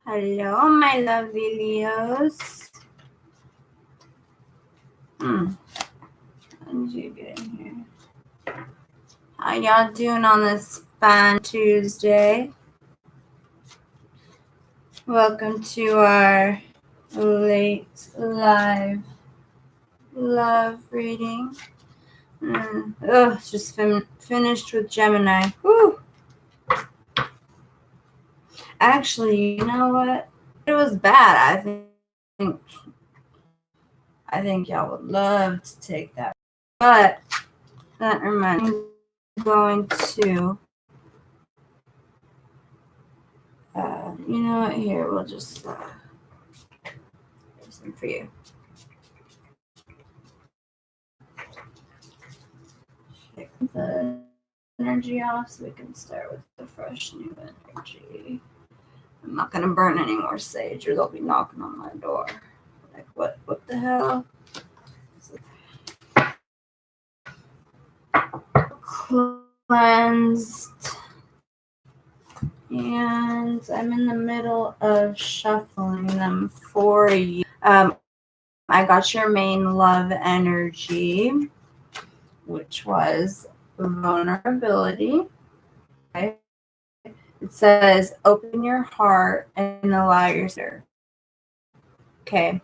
Hello, my lovely Leos. When did you get in here? How y'all doing on this fine Tuesday? Welcome to our late live love reading. Just finished with Gemini. Woo! Actually, you know what? It was bad. I think y'all would love to take that. But that reminds me, I'm going to you know what? Here, we'll just do some for you. Take the energy off so we can start with the fresh new energy. I'm not gonna burn any more sage or they'll be knocking on my door. Like what the hell? Cleansed. And I'm in the middle of shuffling them for you. I got your main love energy, which was vulnerability. Okay. It says, open your heart and allow yourself. Okay.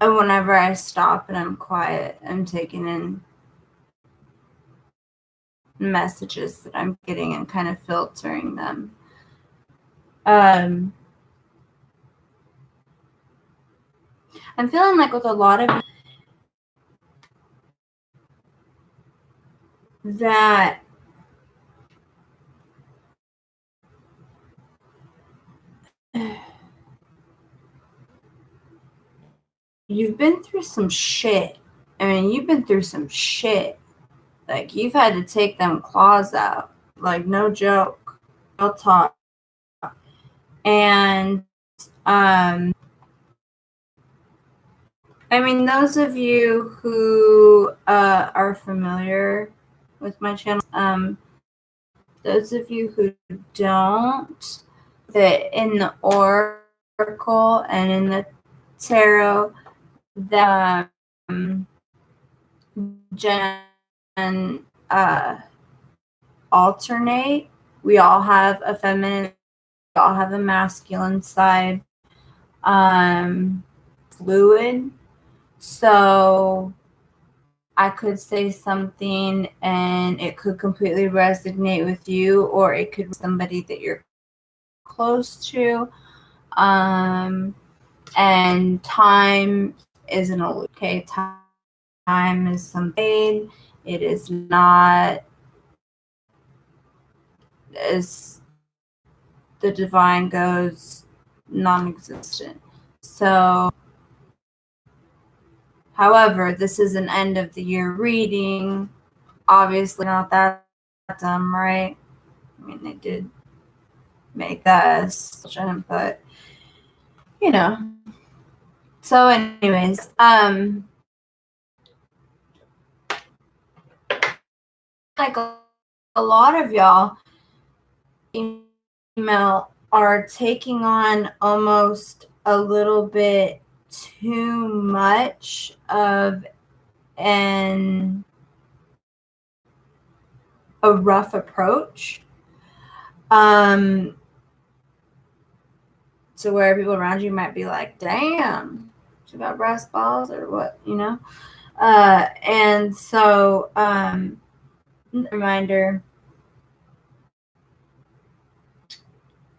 And whenever I stop and I'm quiet, I'm taking in messages that I'm getting and kind of filtering them. I'm feeling like with a lot of that you've been through some shit. I mean, you've been through some shit. Like, you've had to take them claws out. Like, no joke. I'll talk. And, I mean, those of you who are familiar with my channel, those of you who don't, that in the Oracle and in the Tarot, that Jen alternate. We all have a feminine, we all have a masculine side, fluid. So I could say something and it could completely resonate with you, or it could be somebody that you're close to. And time isn't a okay. Time is something. It is not, as the divine goes, non-existent. So, however, this is an end of the year reading. Obviously not that dumb, right? I mean, they did make that but you know. So anyways, like a lot of y'all email are taking on almost a little bit too much of a rough approach, to where people around you might be like, damn, she got brass balls or what, you know? And so, reminder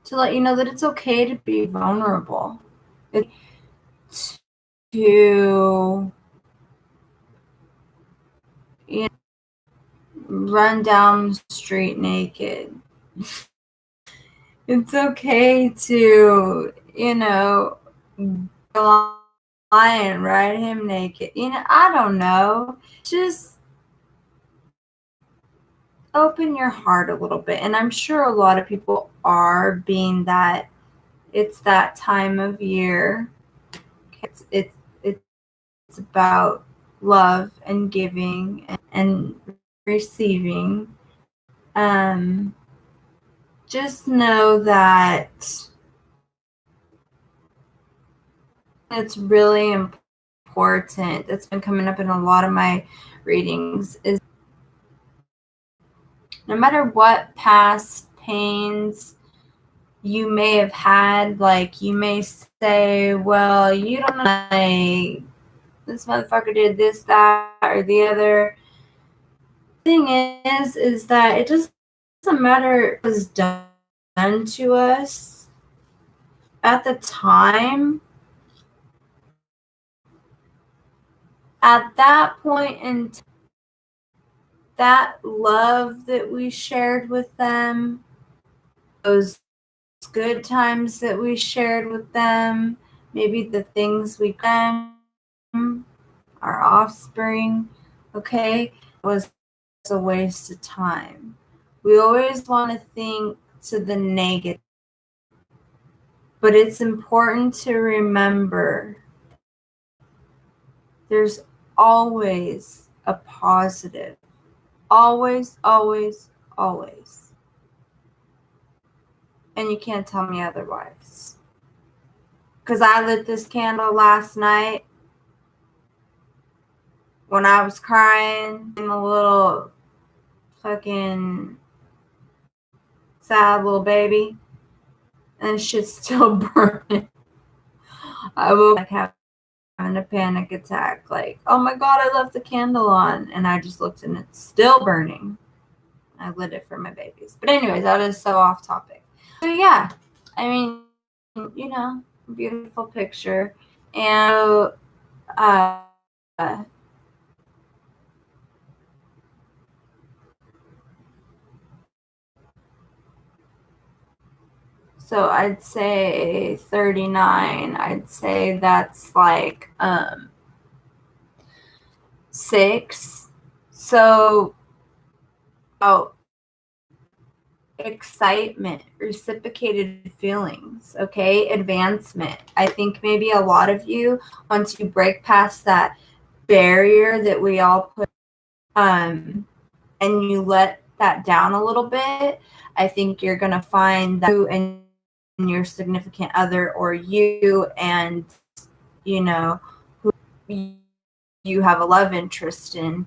to let you know that it's okay to be vulnerable. It's to, you know, run down the street naked. It's okay to, you know, go lion, ride him naked. You know, I don't know. Just open your heart a little bit. And I'm sure a lot of people are, being that it's that time of year. It's about love and giving and receiving. Just know that it's really important. That's been coming up in a lot of my readings, is no matter what past pains you may have had, like you may say, well, you don't know, like, this motherfucker did this, that, or the other. The thing is that it doesn't matter what was done to us at the time. At that point in time, that love that we shared with them, those good times that we shared with them, maybe the things we them, our offspring, okay, was a waste of time. We always want to think to the negative, but it's important to remember there's always a positive. Always, always, always. And you can't tell me otherwise. Because I lit this candle last night when I was crying. I'm a little fucking sad little baby. And shit's still burning. I woke up like having a panic attack. Like, oh my God, I left the candle on. And I just looked and it's still burning. I lit it for my babies. But anyways, that is so off topic. So yeah, I mean, you know, beautiful picture. And so I'd say 39. I'd say that's like 6. So excitement, reciprocated feelings, okay, advancement. I think maybe a lot of you, once you break past that barrier that we all put, and you let that down a little bit, I think you're gonna find that you and your significant other, or you and, you know, who you have a love interest in,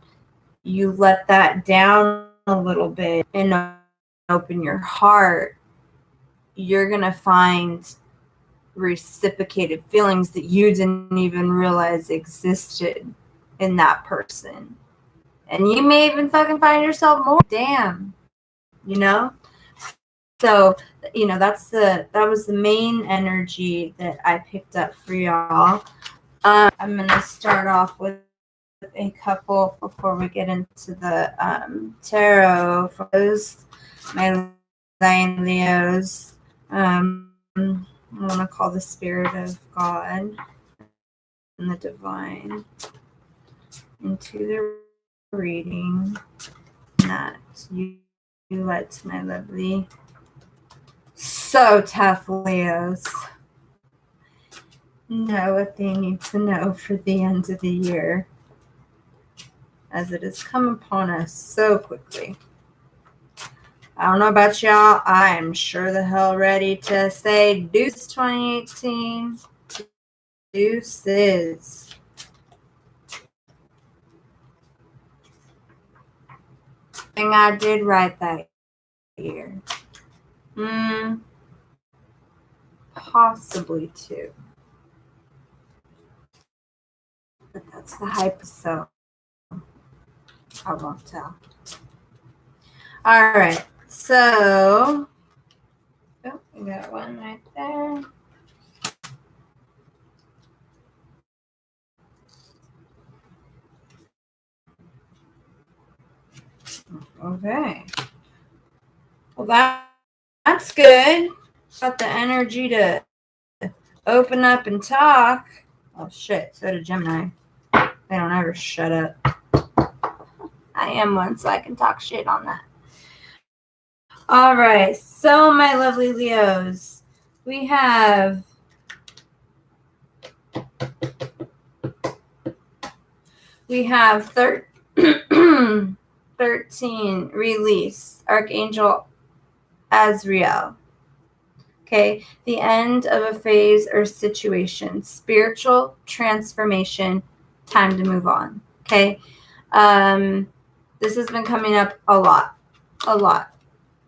you let that down a little bit and open your heart, you're going to find reciprocated feelings that you didn't even realize existed in that person. And you may even fucking find yourself more. Damn. You know? So, you know, that was the main energy that I picked up for y'all. I'm going to start off with a couple before we get into the tarot for those, my Leos. I want to call the Spirit of God and the Divine into the reading that you let my lovely, so tough Leos know what they need to know for the end of the year, as it has come upon us so quickly. I don't know about y'all. I am sure the hell ready to say deuce 2018. Deuces. Thing I did right that year. Possibly 2. But that's the hype, so I won't tell. All right. So, oh, we got one right there. Okay. Well, that's good. Got the energy to open up and talk. Oh, shit. So did Gemini. They don't ever shut up. I am one, so I can talk shit on that. All right. So, my lovely Leos, we have 13, release, Archangel Azrael. Okay, the end of a phase or situation, spiritual transformation, time to move on. Okay, this has been coming up a lot.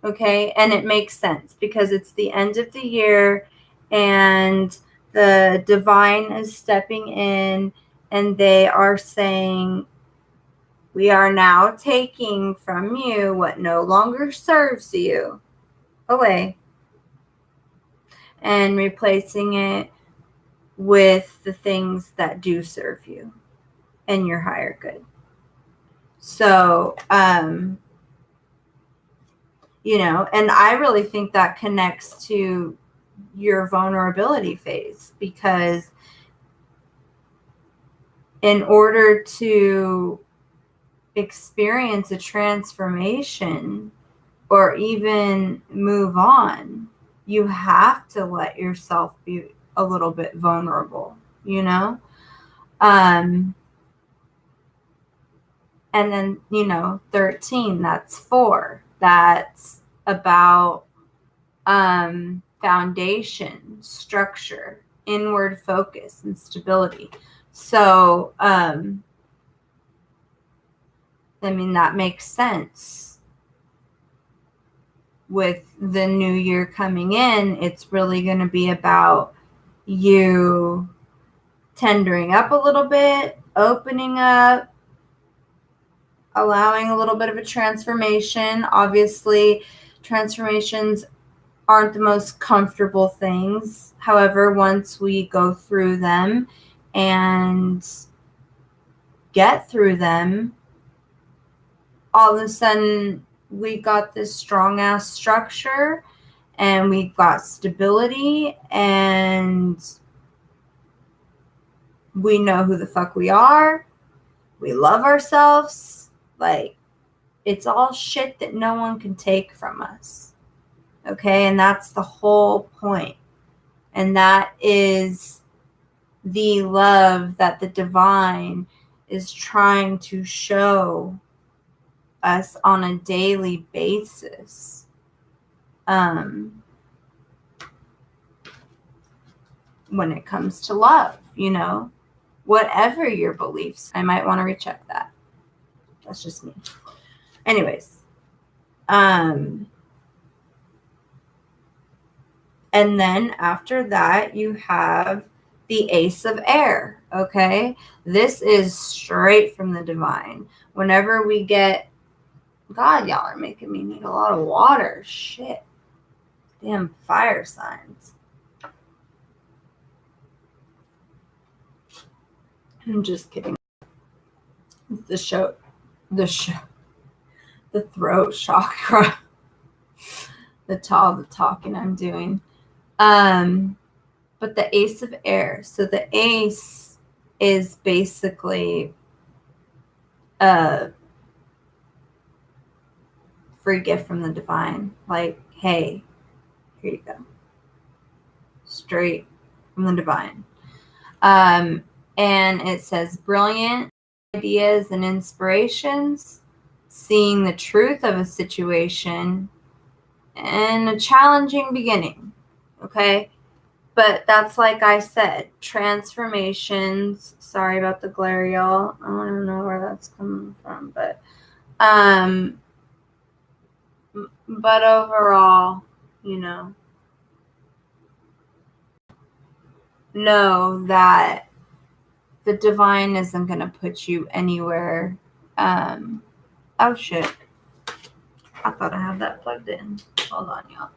Okay, and it makes sense because it's the end of the year and the divine is stepping in and they are saying, we are now taking from you what no longer serves you away and replacing it with the things that do serve you and your higher good. So, you know, and I really think that connects to your vulnerability phase, because in order to experience a transformation or even move on, you have to let yourself be a little bit vulnerable, you know? And then, you know, 13, that's 4. That's about foundation, structure, inward focus, and stability. So, I mean, that makes sense. With the new year coming in, it's really going to be about you tendering up a little bit, opening up, allowing a little bit of a transformation. Obviously, transformations aren't the most comfortable things. However, once we go through them and get through them, all of a sudden we got this strong ass structure and we got stability and we know who the fuck we are. We love ourselves. Like, it's all shit that no one can take from us. Okay, and that's the whole point. And that is the love that the divine is trying to show us on a daily basis. When it comes to love, you know, whatever your beliefs, I might want to recheck that. That's just me. Anyways, and then after that, you have the Ace of Air. Okay, this is straight from the divine. Whenever we get, God, y'all are making me need a lot of water. Shit. Damn fire signs. I'm just kidding. The throat chakra. the talking I'm doing. But the Ace of Air. So the Ace is basically a free gift from the divine. Like, hey, here you go. Straight from the divine. And it says brilliant ideas and inspirations, seeing the truth of a situation, and a challenging beginning. Okay? But that's, like I said, transformations. Sorry about the glare, y'all. I don't know where that's coming from, but overall, you know that the divine isn't going to put you anywhere. Oh shit. I thought I had that plugged in. Hold on, y'all.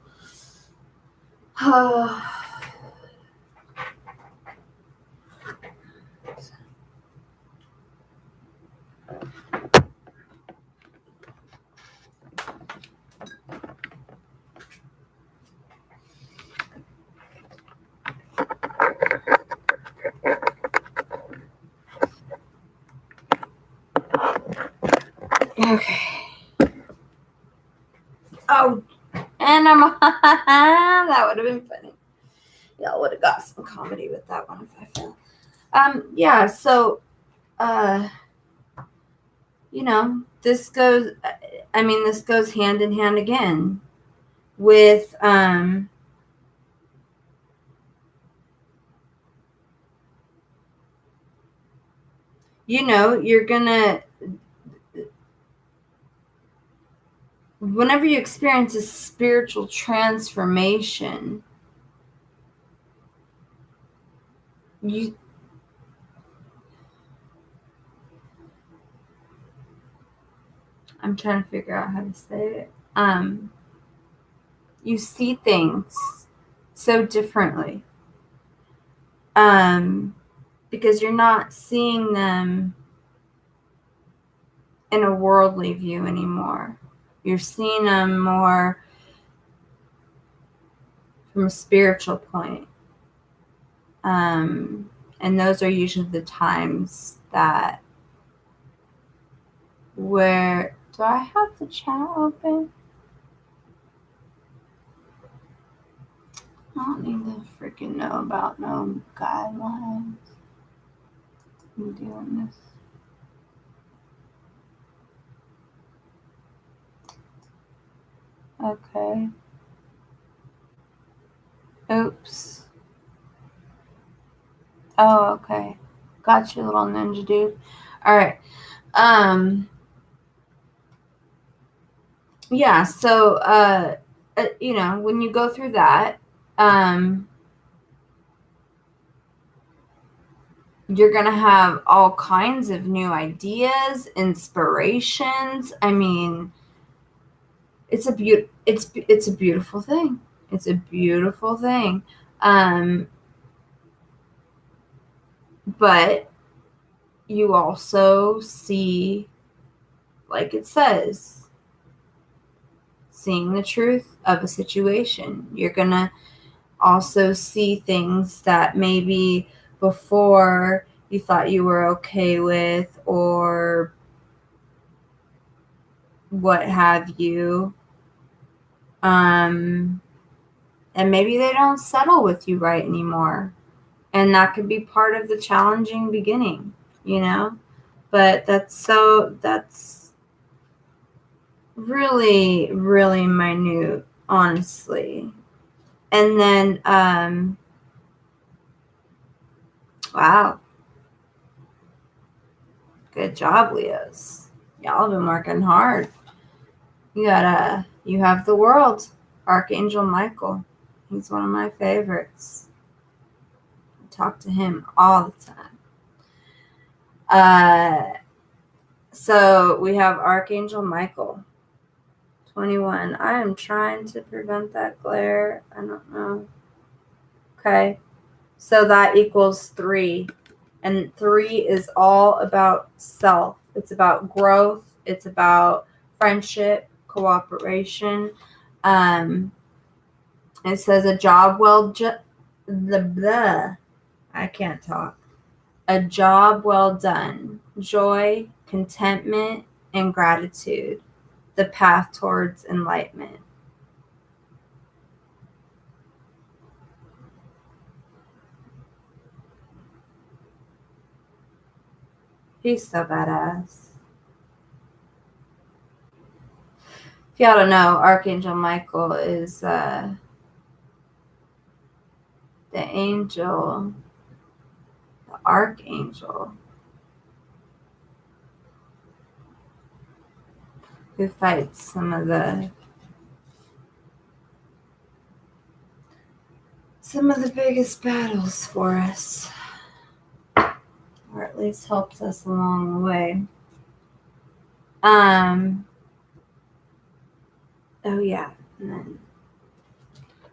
Okay. Oh, and that would have been funny. Y'all would have got some comedy with that one if I failed. Yeah, so this goes hand in hand again with you're gonna, whenever you experience a spiritual transformation, I'm trying to figure out how to say it. You see things so differently. Because you're not seeing them in a worldly view anymore. You're seeing them more from a spiritual point. And those are usually the times that where, do I have the chat open? I don't need to freaking know about no guidelines. I'm doing this. Okay. Oops. Oh, okay. Got you, little ninja dude. All right. Yeah, so when you go through that, you're gonna have all kinds of new ideas, inspirations. I mean, it's a beautiful thing. It's a beautiful thing. But you also see, like it says, seeing the truth of a situation. You're gonna also see things that maybe before you thought you were okay with, or what have you. And maybe they don't settle with you right anymore. And that could be part of the challenging beginning, But that's really, really minute, honestly. And then, wow. Good job, Leos. Y'all have been working hard. You have the world. Archangel Michael. He's one of my favorites. I talk to him all the time. So we have Archangel Michael. 21. I am trying to prevent that glare. I don't know. Okay. So that equals 3. And 3 is all about self. It's about growth. It's about friendship, cooperation. It says a job I can't talk. A job well done. Joy, contentment, and gratitude. The path towards enlightenment. He's so badass. If y'all don't know, Archangel Michael is the angel, the archangel who fights some of the biggest battles for us, or at least helps us along the way. Oh yeah, and then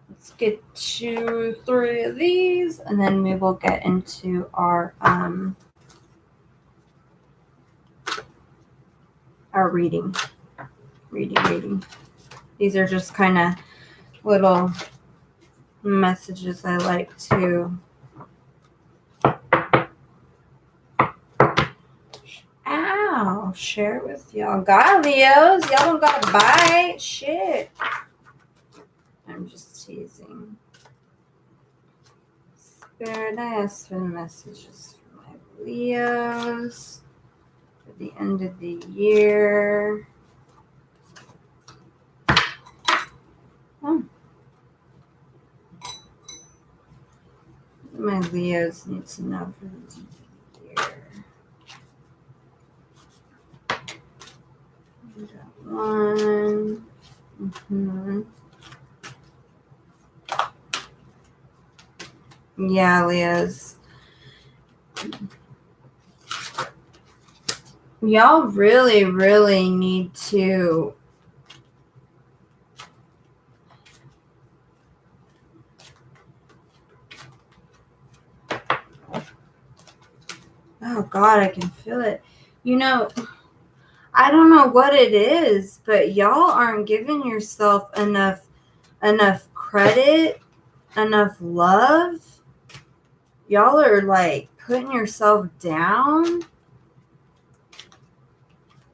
let's get to 3 of these, and then we will get into our reading. These are just kind of little messages I like to share with y'all. God, Leos, y'all don't gotta bite. Shit. I'm just teasing. Spirit, I asked for the messages for my Leos. the end of the year. Oh. My Leos need to know for the year. One. Mm-hmm. Yeah, Leos. Y'all really, really need to oh God, I can feel it. I don't know what it is, but y'all aren't giving yourself enough credit, enough love. Y'all are like putting yourself down.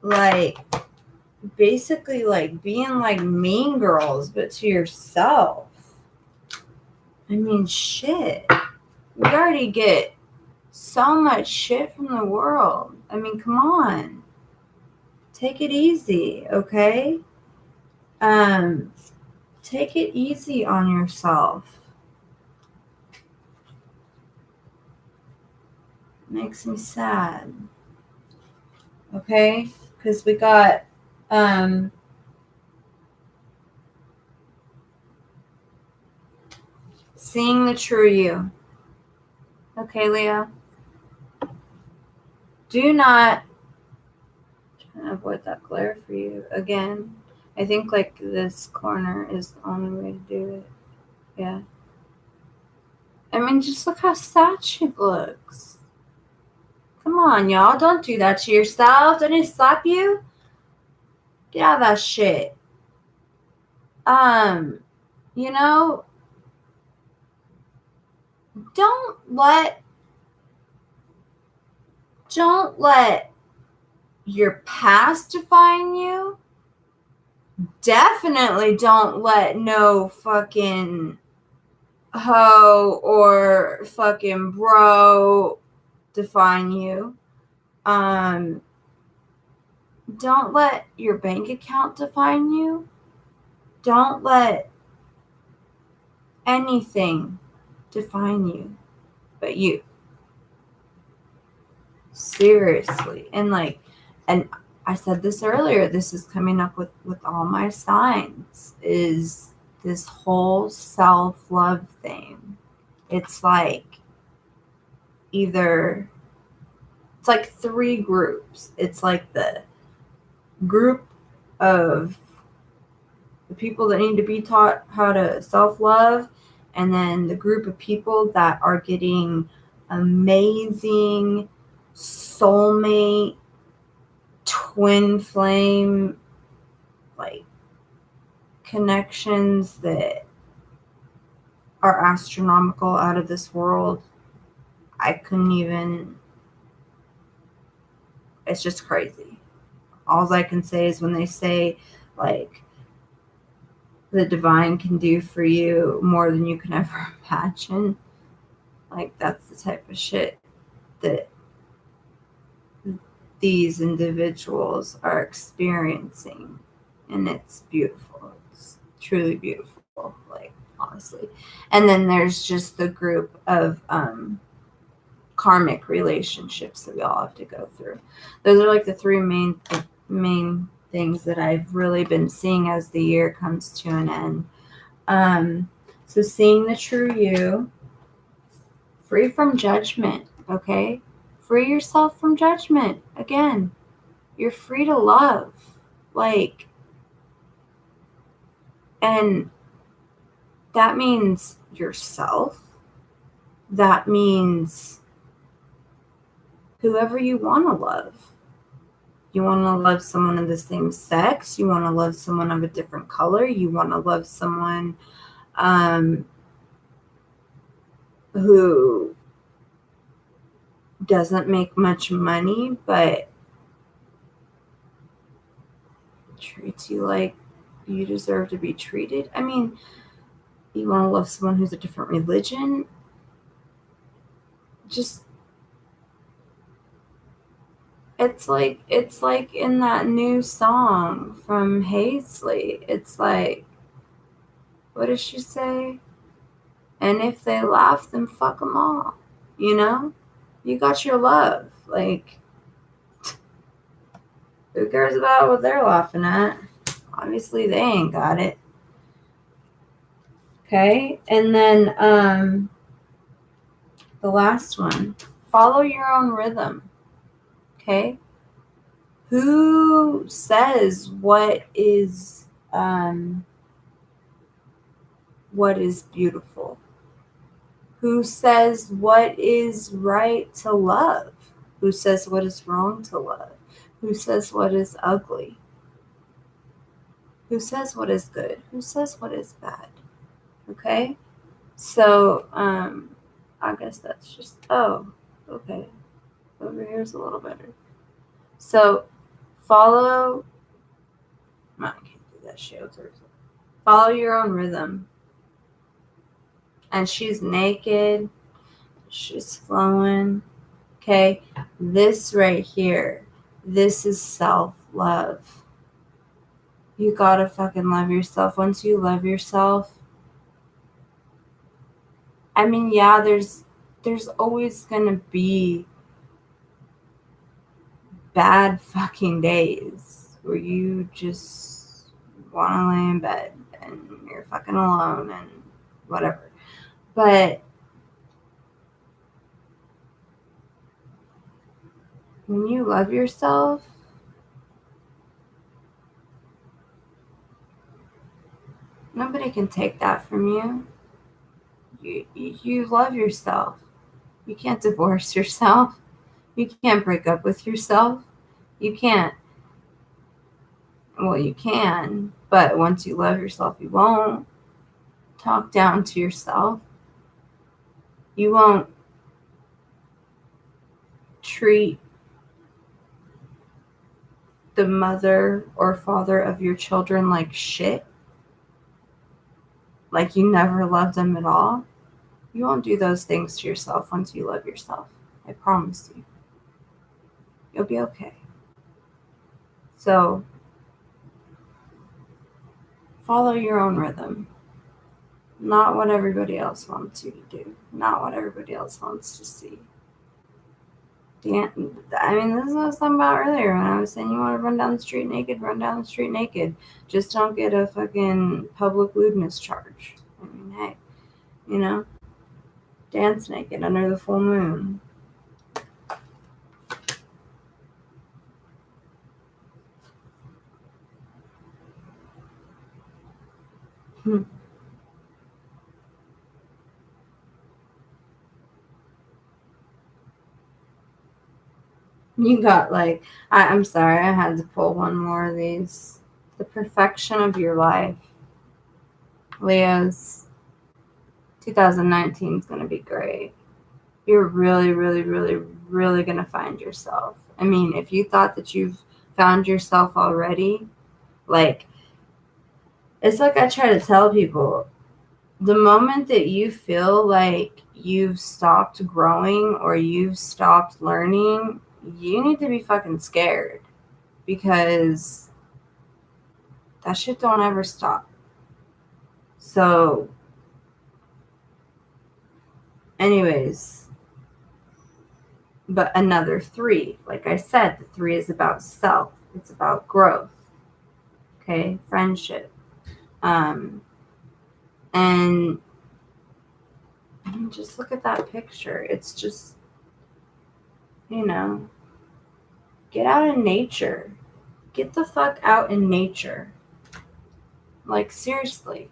Like basically like being like mean girls, but to yourself. I mean, shit. We already get so much shit from the world. I mean, come on. Take it easy, okay? Take it easy on yourself. Makes me sad. Okay? Because we got seeing the true you. Okay, Leo? Do not try to avoid that glare for you again. I think like this corner is the only way to do it. Yeah. I mean, just look how sad she looks. Come on, y'all. Don't do that to yourself. Didn't he slap you? Get out of that shit. You know, don't let your past define you. Definitely don't let no fucking hoe or fucking bro define you. Don't let your bank account define you. Don't let anything define you but you. Seriously. And I said this earlier, this is coming up with all my signs, is this whole self-love thing. It's like it's like three groups. It's like the group of the people that need to be taught how to self-love, and then the group of people that are getting amazing soulmate, twin flame, like connections that are astronomical, out of this world. I couldn't even, it's just crazy. All I can say is when they say like the divine can do for you more than you can ever imagine, like that's the type of shit that these individuals are experiencing, and it's beautiful. It's truly beautiful, like honestly. And then there's just the group of karmic relationships that we all have to go through. Those are like the three main things that I've really been seeing as the year comes to an end. So seeing the true you, free from judgment, okay? Free yourself from judgment. Again, you're free to love. And that means yourself. That means whoever you want to love. You want to love someone of the same sex. You want to love someone of a different color. You want to love someone who doesn't make much money, but treats you like you deserve to be treated. I mean, you want to love someone who's a different religion. Just, It's like in that new song from Hazley. It's like, what does she say? And if they laugh, then fuck them all. You know? You got your love. Like, who cares about what they're laughing at? Obviously, they ain't got it. Okay? And then the last one. Follow your own rhythm. Okay? Who says what is beautiful? Who says what is right to love? Who says what is wrong to love? Who says what is ugly? Who says what is good? Who says what is bad? Okay? So, I guess that's just, oh, okay. Over here's a little better. So, follow, no, I can't do that shit. Follow your own rhythm. And she's naked. She's flowing. Okay? This right here, this is self-love. You gotta fucking love yourself. Once you love yourself, I mean, yeah, there's always gonna be bad fucking days where you just wanna lay in bed and you're fucking alone and whatever. But when you love yourself, nobody can take that from you. You love yourself. You can't divorce yourself. You can't break up with yourself. You can't. Well, you can, but once you love yourself, you won't talk down to yourself. You won't treat the mother or father of your children like shit, like you never loved them at all. You won't do those things to yourself once you love yourself. I promise you. You'll be okay. So, follow your own rhythm. Not what everybody else wants you to do. Not what everybody else wants to see. I mean, this is what I was talking about earlier when I was saying you want to run down the street naked, run down the street naked. Just don't get a fucking public lewdness charge. I mean, hey, you know, dance naked under the full moon. You got like, I'm sorry, I had to pull one more of these. The perfection of your life. Leo's 2019 is going to be great. You're really, really, really, really going to find yourself. I mean, if you thought that you've found yourself already, like, it's like I try to tell people, the moment that you feel like you've stopped growing or you've stopped learning, you need to be fucking scared because that shit don't ever stop. So, anyways, but another 3, like I said, the 3 is about self. It's about growth. Okay, friendship. And just look at that picture. It's just, you know, get out in nature. Get the fuck out in nature. Like, seriously.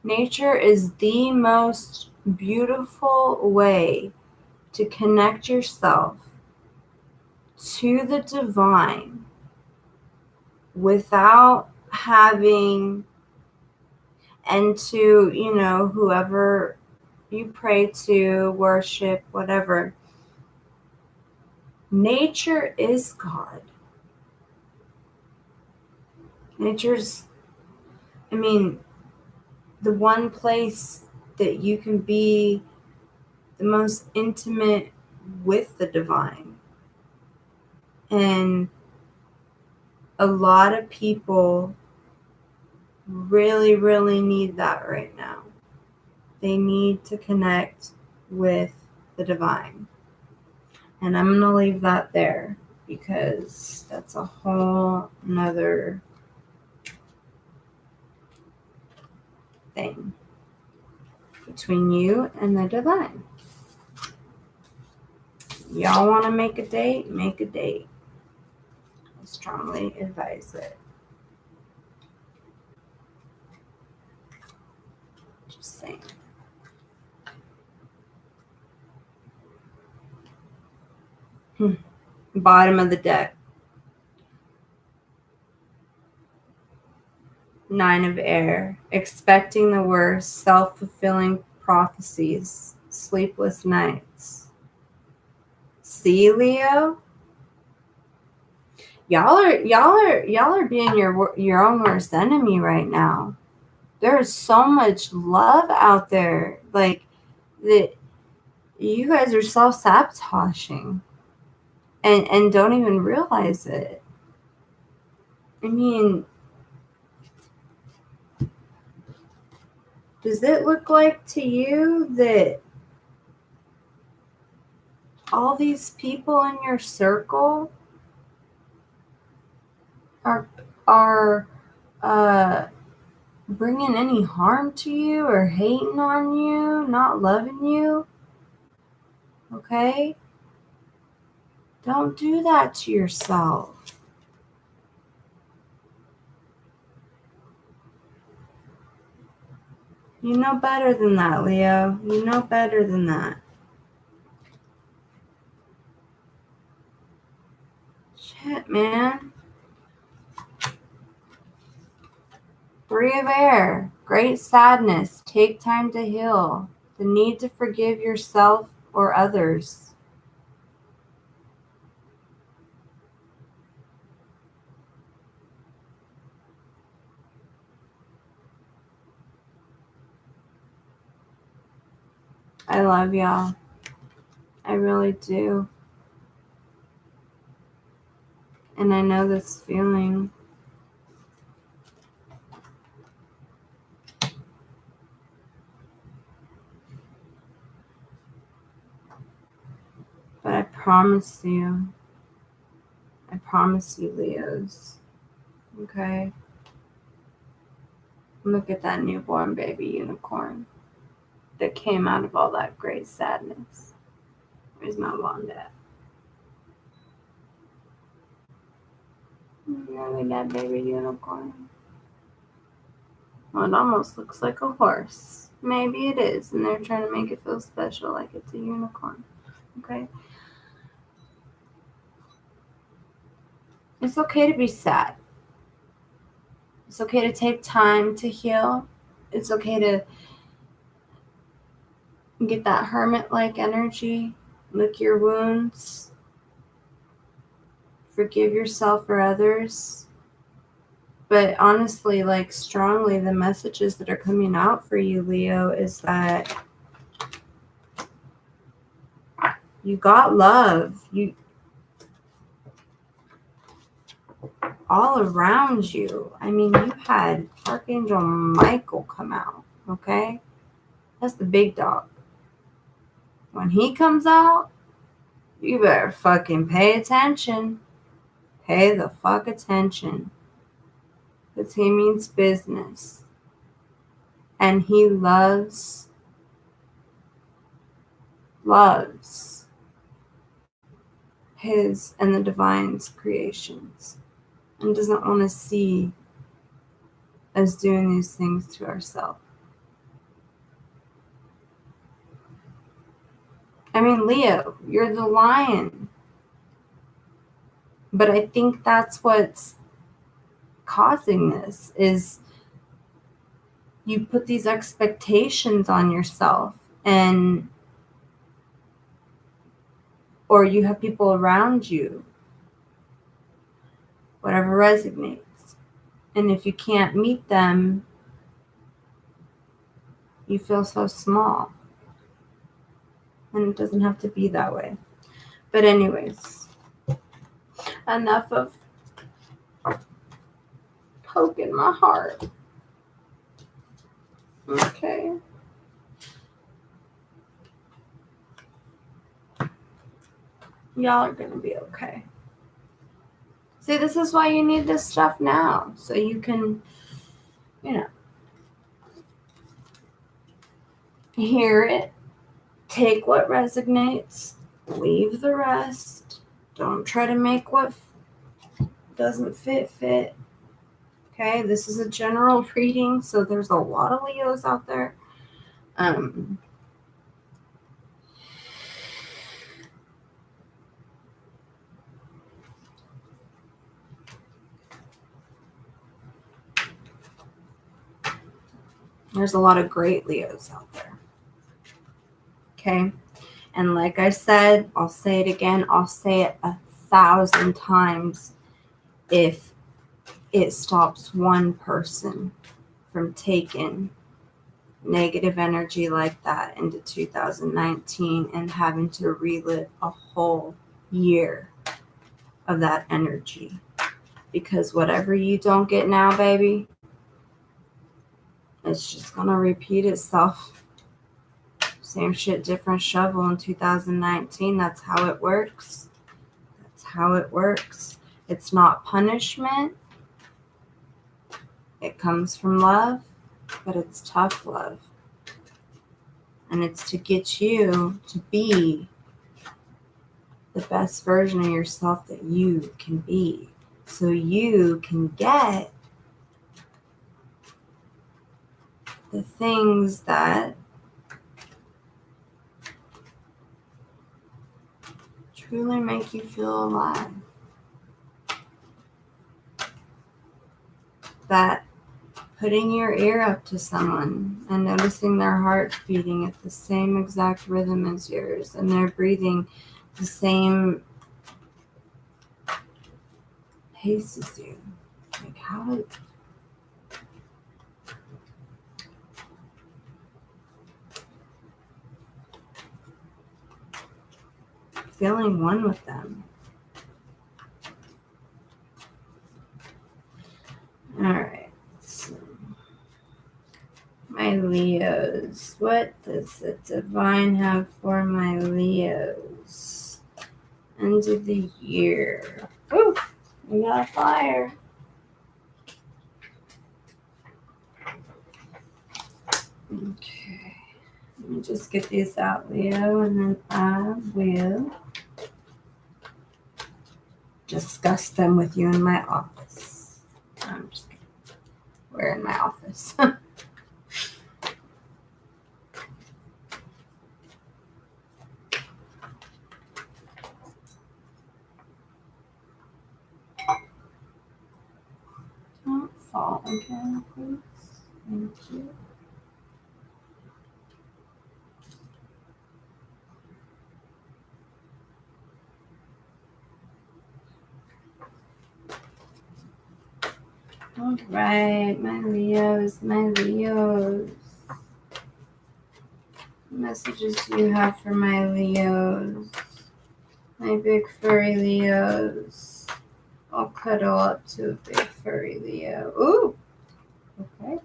Nature is the most beautiful way to connect yourself to the divine without having, and to, you know, whoever you pray to, worship, whatever. Nature is God. Nature's, I mean, the one place that you can be the most intimate with the divine. And a lot of people really, really need that right now. They need to connect with the divine. And I'm going to leave that there because that's a whole nother thing between you and the divine. Y'all want to make a date? Make a date. I strongly advise it. Just saying. Bottom of the deck. 9 of air. Expecting the worst. Self-fulfilling prophecies. Sleepless nights. See, Leo? Y'all are being your own worst enemy right now. There's so much love out there, like that you guys are self-sabotaging and don't even realize it. I mean, does it look like to you that all these people in your circle are bringing any harm to you or hating on you, not loving you? Okay? Don't do that to yourself. You know better than that, Leo. You know better than that. Shit, man. 3 of air. Great sadness. Take time to heal. The need to forgive yourself or others. I love y'all. I really do. And I know this feeling. But I promise you, Leos, okay? Look at that newborn baby unicorn that came out of all that great sadness. Where's my wand at? Look at that baby unicorn. Well, it almost looks like a horse. Maybe it is, and they're trying to make it feel special like it's a unicorn. Okay? It's okay to be sad. It's okay to take time to heal. It's okay to get that hermit-like energy, lick your wounds, forgive yourself or others. But honestly, like strongly, the messages that are coming out for you, Leo, is that you got love. You all around you. I mean, you had Archangel Michael come out, okay? That's the big dog. When he comes out, you better fucking pay attention. Pay the fuck attention. Because he means business. And he loves his and the divine's creations. And doesn't want to see us doing these things to ourselves. I mean, Leo, you're the lion. But I think that's what's causing this is you put these expectations on yourself or you have people around you, whatever resonates. And if you can't meet them, you feel so small. And it doesn't have to be that way. But anyways, Enough of poking my heart. Okay. Y'all are going to be okay. See, this is why you need this stuff now. So you can, hear it, take what resonates, leave the rest. Don't try to make what doesn't fit. Okay, this is a general reading, so there's a lot of Leos out there. There's a lot of great Leos out there. Okay, and like I said, I'll say it again, I'll say it 1,000 times if it stops one person from taking negative energy like that into 2019 and having to relive a whole year of that energy. Because whatever you don't get now, baby, it's just going to repeat itself. Same shit, different shovel in 2019. That's how it works. That's how it works. It's not punishment. It comes from love, but it's tough love. And it's to get you to be the best version of yourself that you can be. So you can get the things that truly make you feel alive. That putting your ear up to someone and noticing their heart beating at the same exact rhythm as yours and they're breathing the same pace as you. Like how feeling one with them. All right. So my Leos. What does the divine have for my Leos? End of the year. Ooh, we got a fire. Okay. Let me just get these out, Leo, and then I will discuss them with you in my office. I'm just kidding. We're in my office. Don't fall again, please. Thank you. All right, my Leos. Messages you have for my Leos. My big furry Leos. I'll cuddle up to a big furry Leo. Ooh. Okay.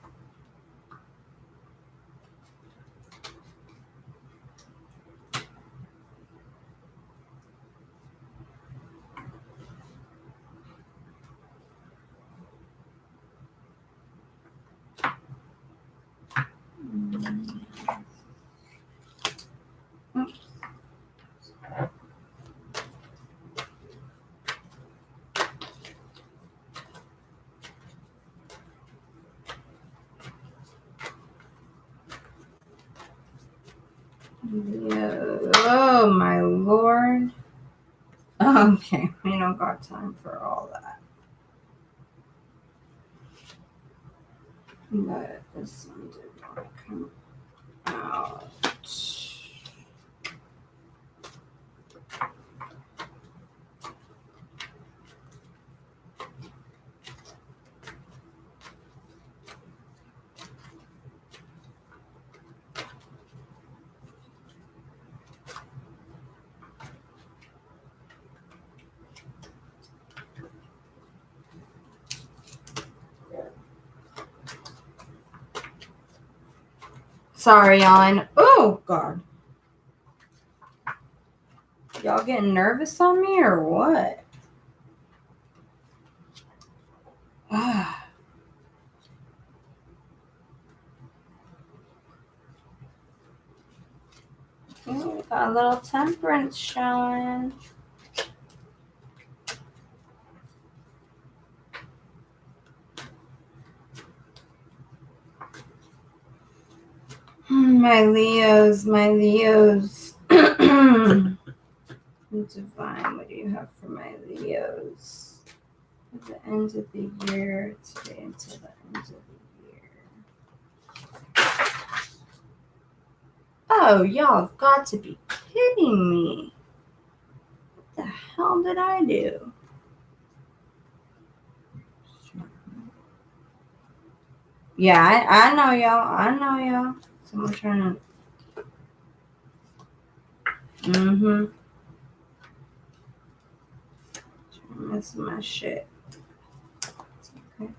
Leo. Oh my lord. Okay, we don't got time for all that. But this one did not come out. Sorry, y'all. Oh, God. Y'all getting nervous on me or what? Ooh, got a little temperance showing. My Leos. Divine, what do you have for my Leos? At the end of the year, today until the end of the year. Oh, y'all have got to be kidding me. What the hell did I do? Yeah, I know y'all. Someone trying to. That's my shit. Okay.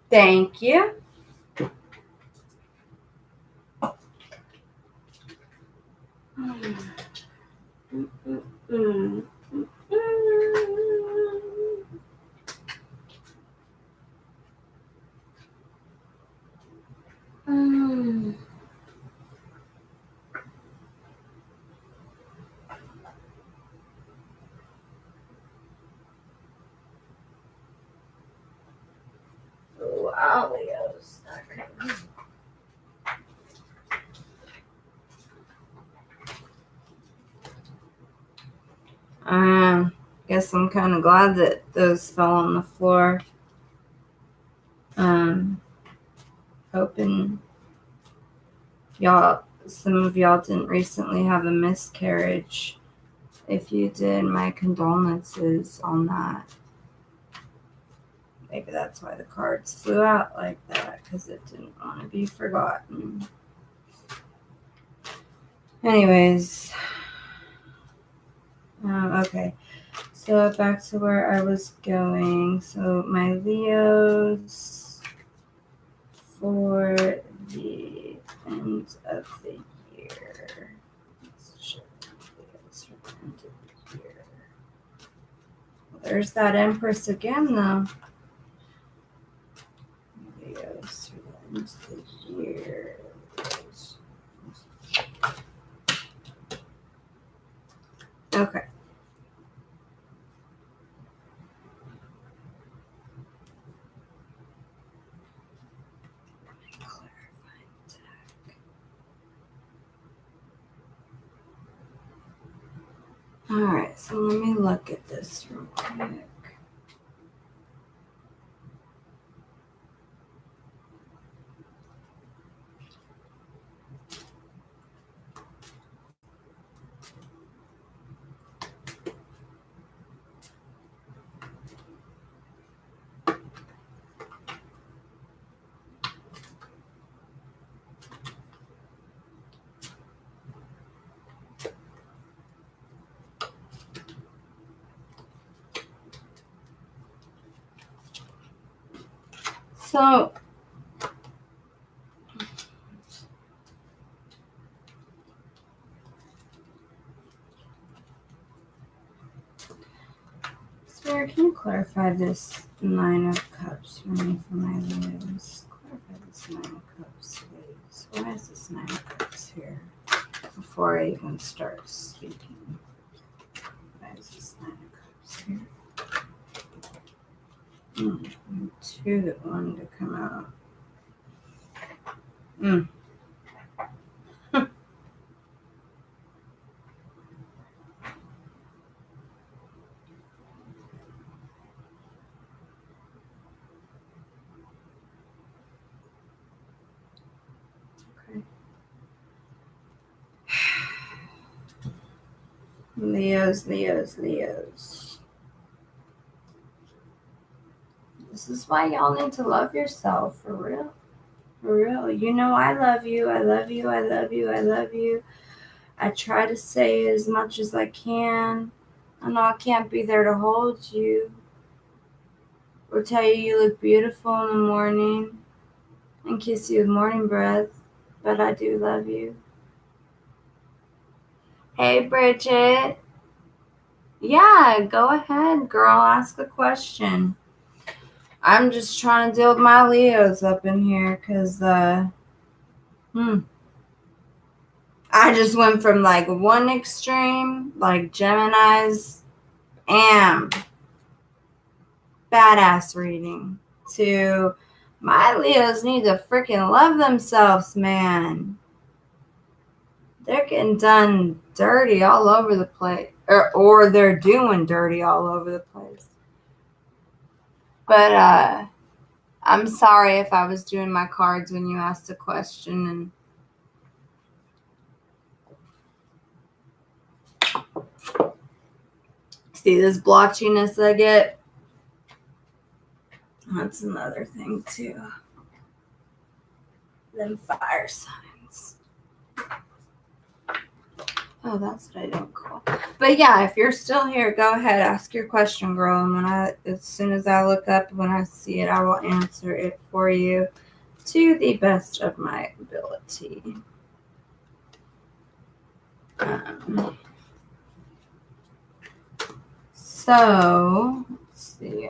Thank you. Wow, Leos. Okay. Guess I'm kind of glad that those fell on the floor. Hoping some of y'all didn't recently have a miscarriage. If you did, my condolences on that. Maybe that's why the cards flew out like that, because it didn't want to be forgotten. Anyways, okay. So back to where I was going. So my Leos for the end of the year. Leos for the end of the year. Well, there's that Empress again, though. Leos for the end of the year. Okay. Alright, so let me look at this real quick. So, Spirit, can you clarify this Nine of Cups for me for my Leos? Clarify this Nine of Cups, please. Why is this Nine of Cups here? Before I even start speaking. Why is this Nine of Cups here? Two that wanted to come out. Okay. Leos. This is why y'all need to love yourself, for real. For real. You know I love you. I try to say as much as I can. I know I can't be there to hold you or tell you you look beautiful in the morning and kiss you with morning breath, but I do love you. Hey, Bridget. Yeah, go ahead, girl. Ask a question. I'm just trying to deal with my Leos up in here because, I just went from like one extreme, like Gemini's, badass reading, to my Leos need to freaking love themselves, man. They're getting done dirty all over the place, or they're doing dirty all over the place. But I'm sorry if I was doing my cards when you asked a question. And see this blotchiness I get? That's another thing too. Them fire signs. Oh, that's what I don't call. But yeah, if you're still here, go ahead, ask your question, girl. And as soon as I look up, when I see it, I will answer it for you to the best of my ability. So let's see.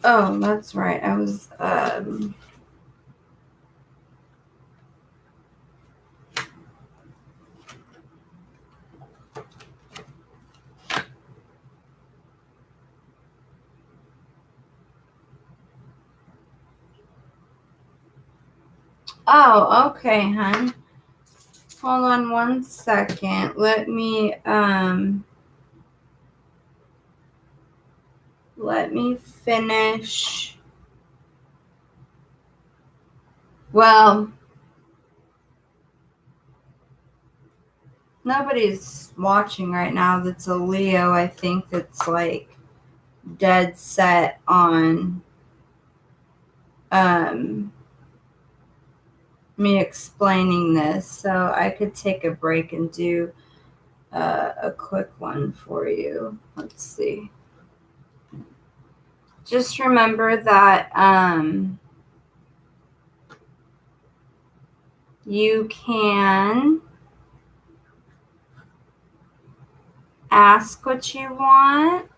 Oh, that's right. I was Oh, okay, hon. Hold on one second. Let me finish. Well, nobody's watching right now that's a Leo, I think, that's like dead set on me explaining this. So I could take a break and do a quick one for you. Let's see. Just remember that you can ask what you want,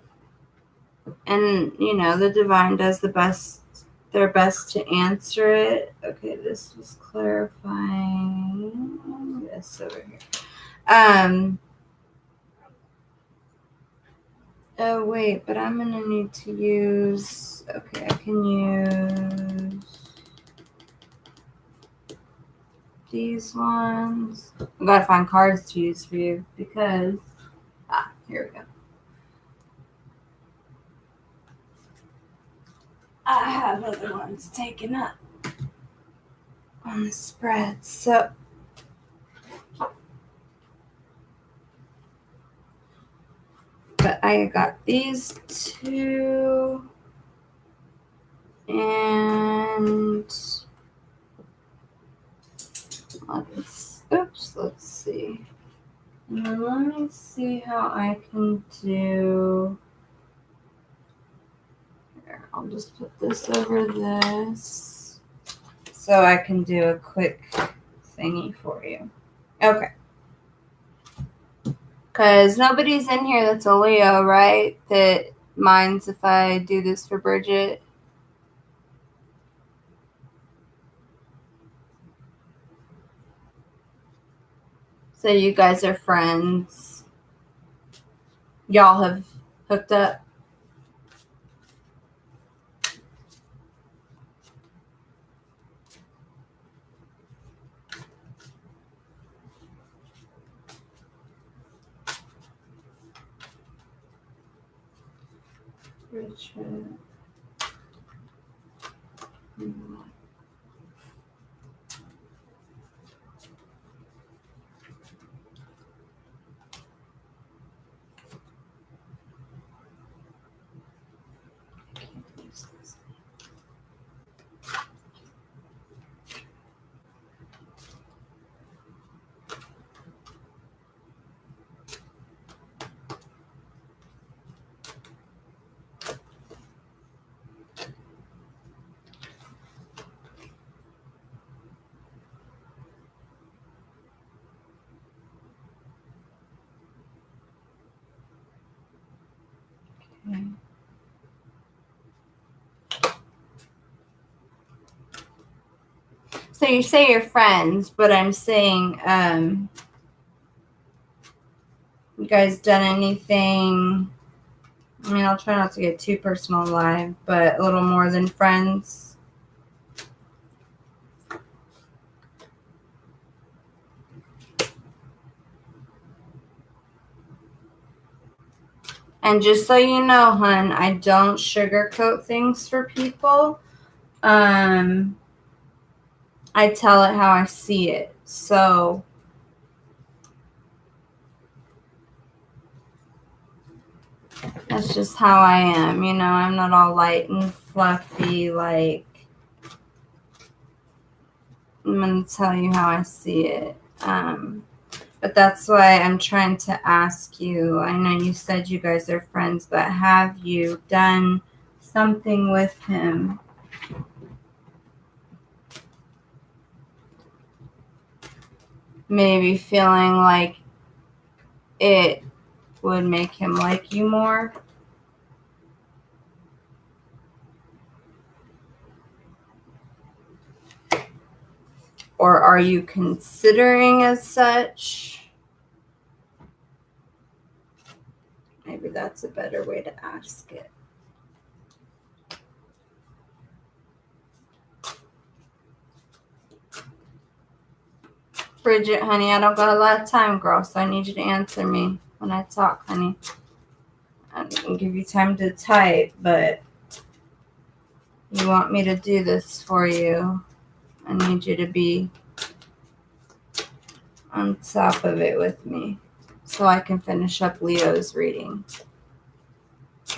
and the divine does their best to answer it. Okay, this was clarifying this over here. Oh wait, but I'm gonna need to use, okay, I can use these ones. I gotta find cards to use for you because here we go. I have other ones taken up on the spread. So but I got these two, and let's see. And then let me see how I can do. Here, I'll just put this over this so I can do a quick thingy for you. Okay. Because nobody's in here that's a Leo, right? That minds if I do this for Bridget. So you guys are friends. Y'all have hooked up. Bridget. So you say you're friends, but I'm saying, you guys done anything? I mean, I'll try not to get too personal live, but a little more than friends. And just so you know, hun, I don't sugarcoat things for people. I tell it how I see it. So that's just how I am. You know, I'm not all light and fluffy. Like, I'm going to tell you how I see it. But that's why I'm trying to ask you. I know you said you guys are friends, but have you done something with him? Maybe feeling like it would make him like you more? Or are you considering as such? Maybe that's a better way to ask it. Bridget, honey, I don't got a lot of time, girl, so I need you to answer me when I talk, honey. I can give you time to type, but you want me to do this for you. I need you to be on top of it with me so I can finish up Leo's reading. The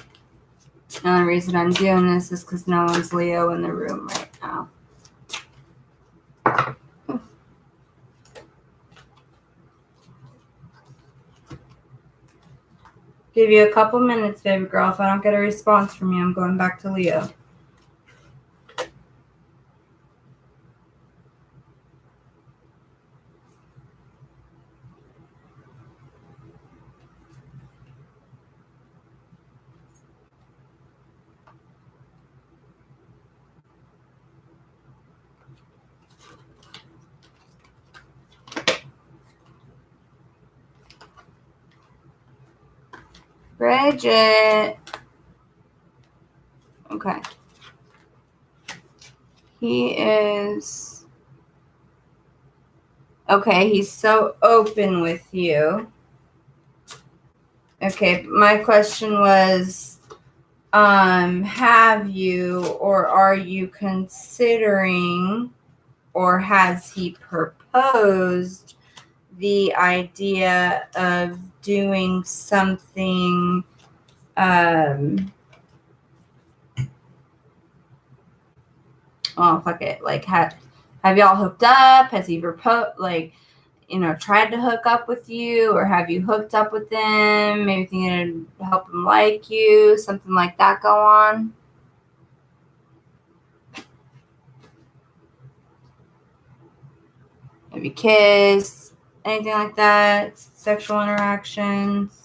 only reason I'm doing this is because no one's Leo in the room right now. Give you a couple minutes, baby girl. If I don't get a response from you, I'm going back to Leo. Bridget. Okay. He is... Okay, he's so open with you. Okay, my question was, have you or are you considering, or has he proposed the idea of doing something fuck it, like have y'all hooked up? Has he proposed, like, you know, tried to hook up with you, or have you hooked up with him, maybe thinking it'd help him like you, something like that go on? Maybe kiss, anything like that, sexual interactions?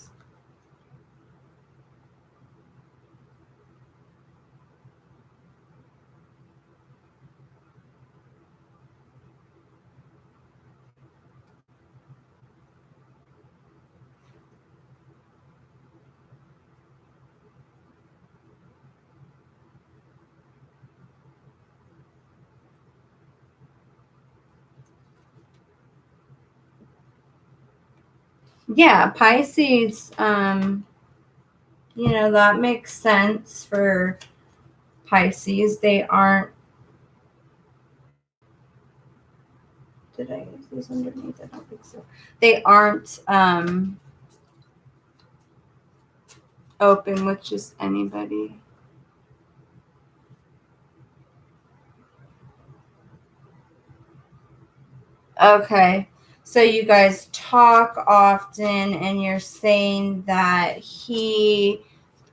Yeah, Pisces, you know, that makes sense for Pisces. They aren't... Did I use these underneath? I don't think so. They aren't open with just anybody. Okay. So you guys talk often, and you're saying that he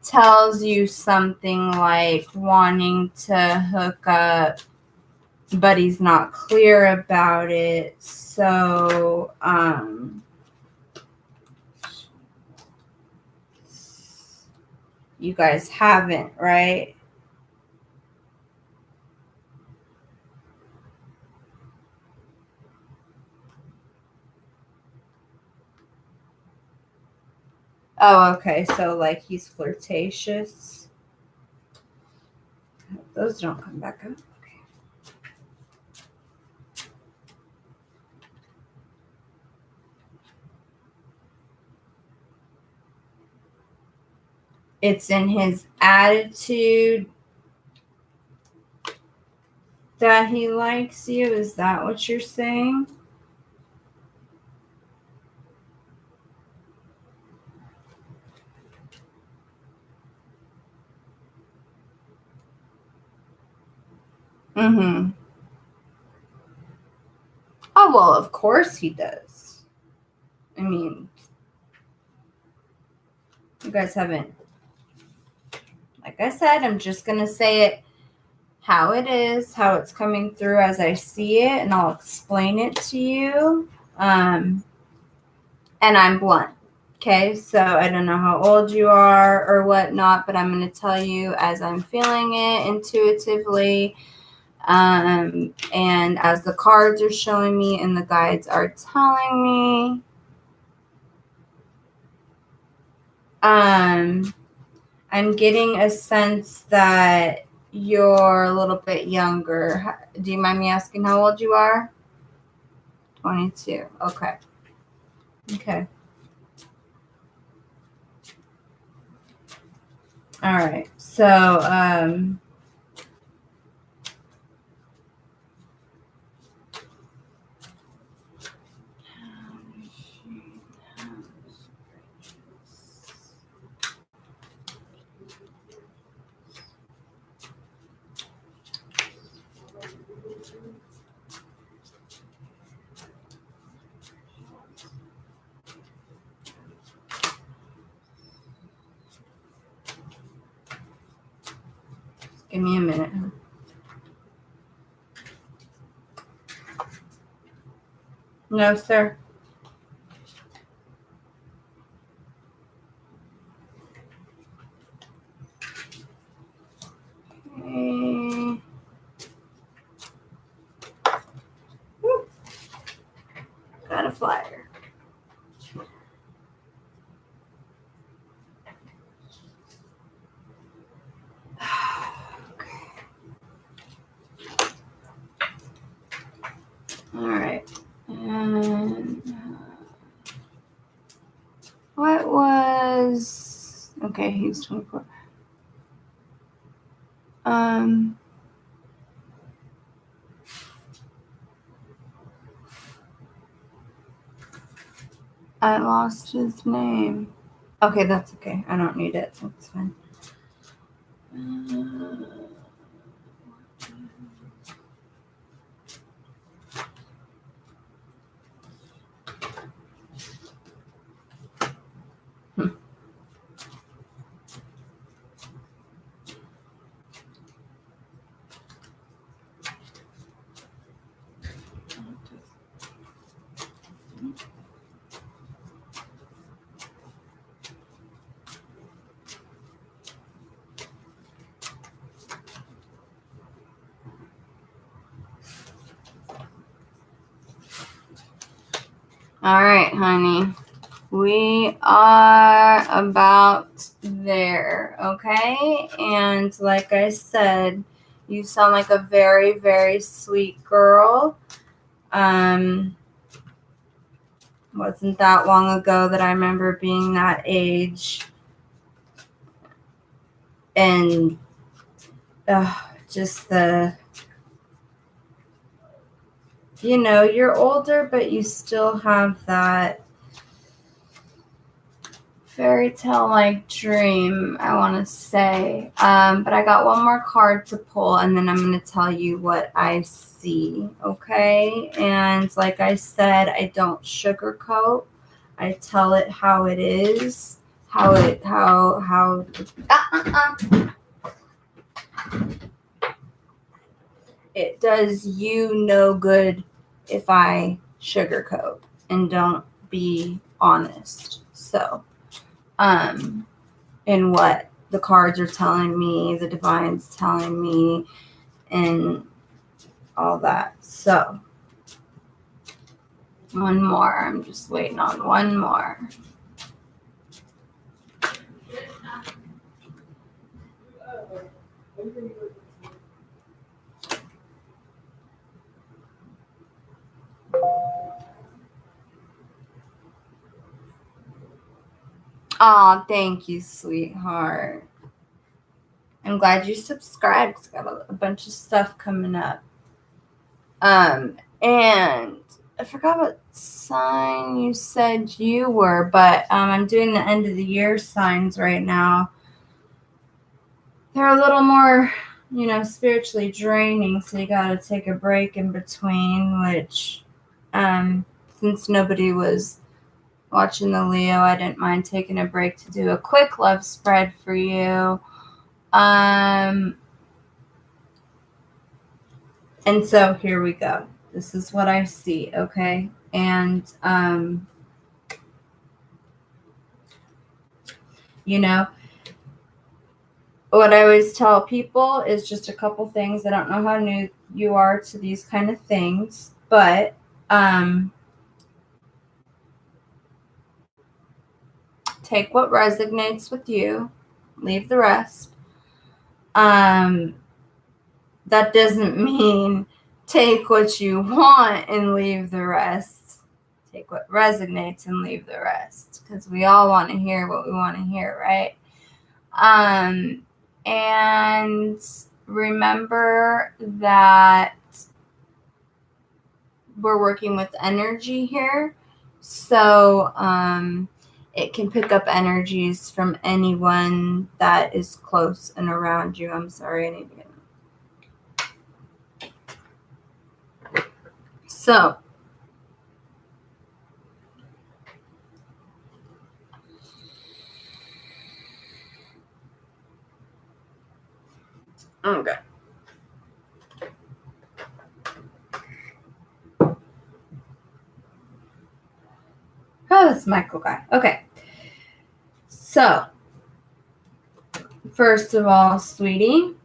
tells you something like wanting to hook up, but he's not clear about it. So, you guys haven't, right? Oh, okay. So like he's flirtatious. Those don't come back up. Okay. It's in his attitude that he likes you. Is that what you're saying? Mm-hmm. Oh, well, of course he does. I mean, you guys haven't, like I said, I'm just going to say it how it is, how it's coming through as I see it, and I'll explain it to you. And I'm blunt. Okay, so I don't know how old you are or whatnot, but I'm going to tell you as I'm feeling it intuitively. And as the cards are showing me and the guides are telling me. I'm getting a sense that you're a little bit younger. Do you mind me asking how old you are? 22. Okay. Okay. All right. So, give me a minute. No, sir. Okay. Woo. Got a flyer. Okay. All right. And what was okay? He's 24. I lost his name. Okay, that's okay. I don't need it. That's fine. All right, honey. We are about there, okay? And like I said, you sound like a very, very sweet girl. Wasn't that long ago that I remember being that age. And just you're older, but you still have that fairy tale like dream, I want to say. But I got one more card to pull, and then I'm going to tell you what I see, okay? And like I said, I don't sugarcoat. I tell it how it is, it does you no good if I sugarcoat and don't be honest. So, in what the cards are telling me, the divine's telling me, and all that. So, one more. I'm just waiting on one more. Oh, thank you, sweetheart. I'm glad you subscribed. It's got a bunch of stuff coming up. And I forgot what sign you said you were, but I'm doing the end of the year signs right now. They're a little more, spiritually draining, so you got to take a break in between, which, since nobody was watching the Leo, I didn't mind taking a break to do a quick love spread for you. And so here we go. This is what I see, okay? And, what I always tell people is just a couple things. I don't know how new you are to these kind of things, but take what resonates with you, leave the rest. That doesn't mean take what you want and leave the rest. Take what resonates and leave the rest, because we all want to hear what we want to hear, right? And remember that we're working with energy here. So it can pick up energies from anyone that is close and around you. I'm sorry, I need to get them. So okay. Oh, that's Michael guy. Okay. So, first of all, sweetie,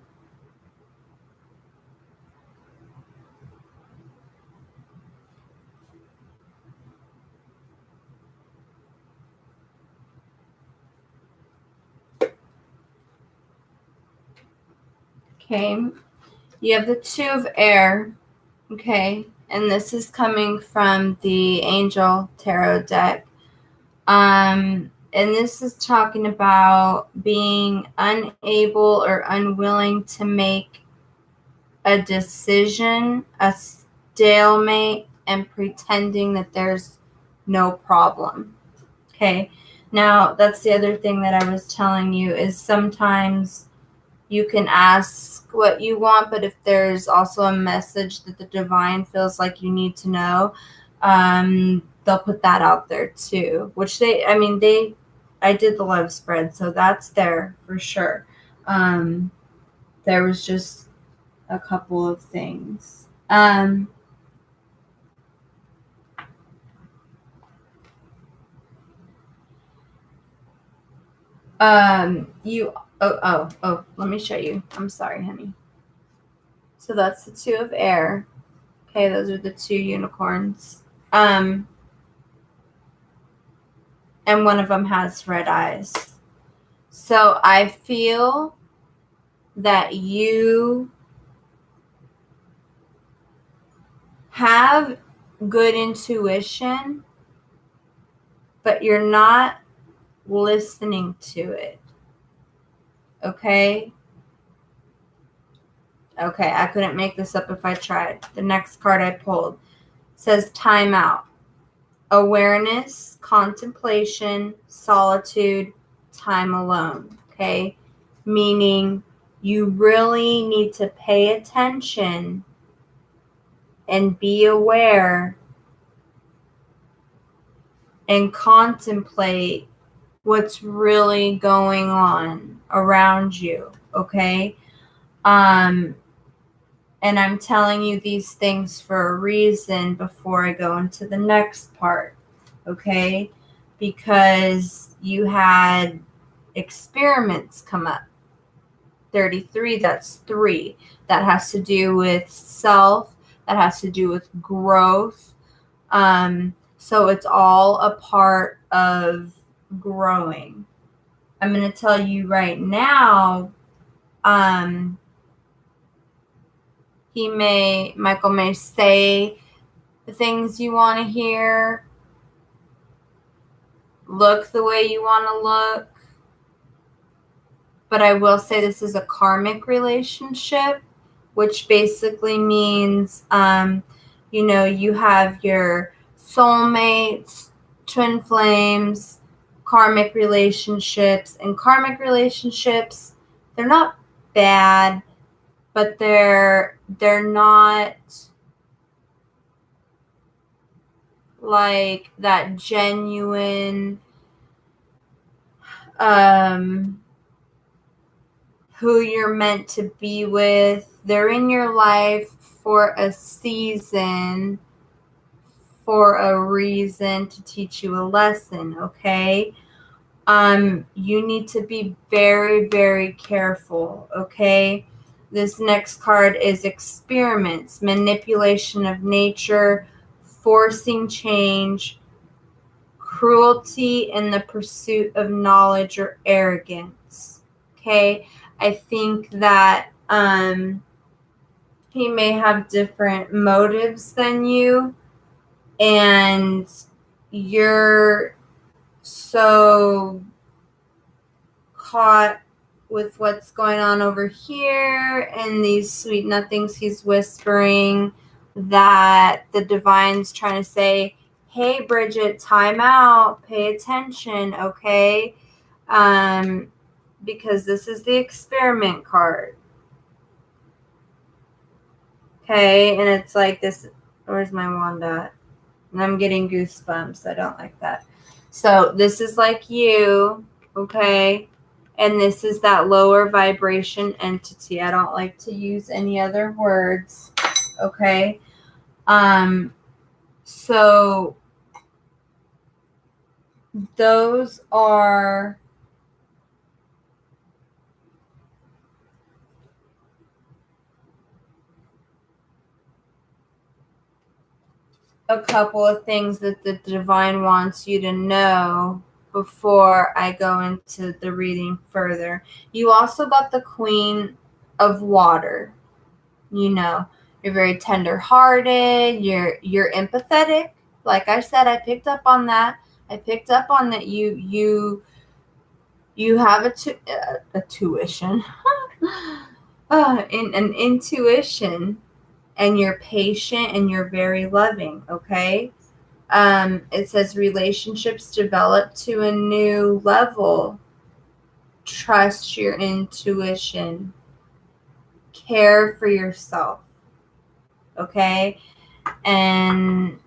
okay, you have the Two of Air, okay, and this is coming from the Angel Tarot deck. And this is talking about being unable or unwilling to make a decision, a stalemate, and pretending that there's no problem. Okay. Now, that's the other thing that I was telling you is sometimes you can ask what you want, but if there's also a message that the divine feels like you need to know, they'll put that out there too, which I did the love spread, so that's there for sure. There was just a couple of things. Let me show you. I'm sorry, honey. So that's the Two of Air. Okay, those are the two unicorns. And one of them has red eyes. So I feel that you have good intuition, but you're not listening to it. Okay? Okay, I couldn't make this up if I tried. The next card I pulled says timeout. Awareness, contemplation, solitude, time alone. Okay? Meaning you really need to pay attention and be aware and contemplate what's really going on around you, okay? And I'm telling you these things for a reason before I go into the next part, okay? Because you had experiments come up. 33, that's 3. That has to do with self, that has to do with growth. So it's all a part of growing. I'm going to tell you right now, Michael may say the things you want to hear, look the way you want to look. But I will say this is a karmic relationship, which basically means, you have your soulmates, twin flames, karmic relationships. And karmic relationships, they're not bad, but they're not like that genuine who you're meant to be with. They're in your life for a season, for a reason, to teach you a lesson, okay? You need to be very, very careful, okay? This next card is experiments, manipulation of nature, forcing change, cruelty in the pursuit of knowledge, or arrogance, okay? I think that he may have different motives than you, and you're so caught with what's going on over here and these sweet nothings he's whispering that the divine's trying to say, hey, Bridget, time out, pay attention, okay? Because this is the experiment card. Okay, and it's like this. Where's my wand at? And I'm getting goosebumps. I don't like that. So this is like you, okay? And this is that lower vibration entity. I don't like to use any other words, okay? So those are a couple of things that the divine wants you to know before I go into the reading further. You also got the Queen of Water. You're very tender-hearted, you're empathetic. Like I said, I picked up on that. I picked up on that you have a tuition. An intuition, and you're patient and you're very loving, okay? It says relationships develop to a new level. Trust your intuition. Care for yourself, okay? And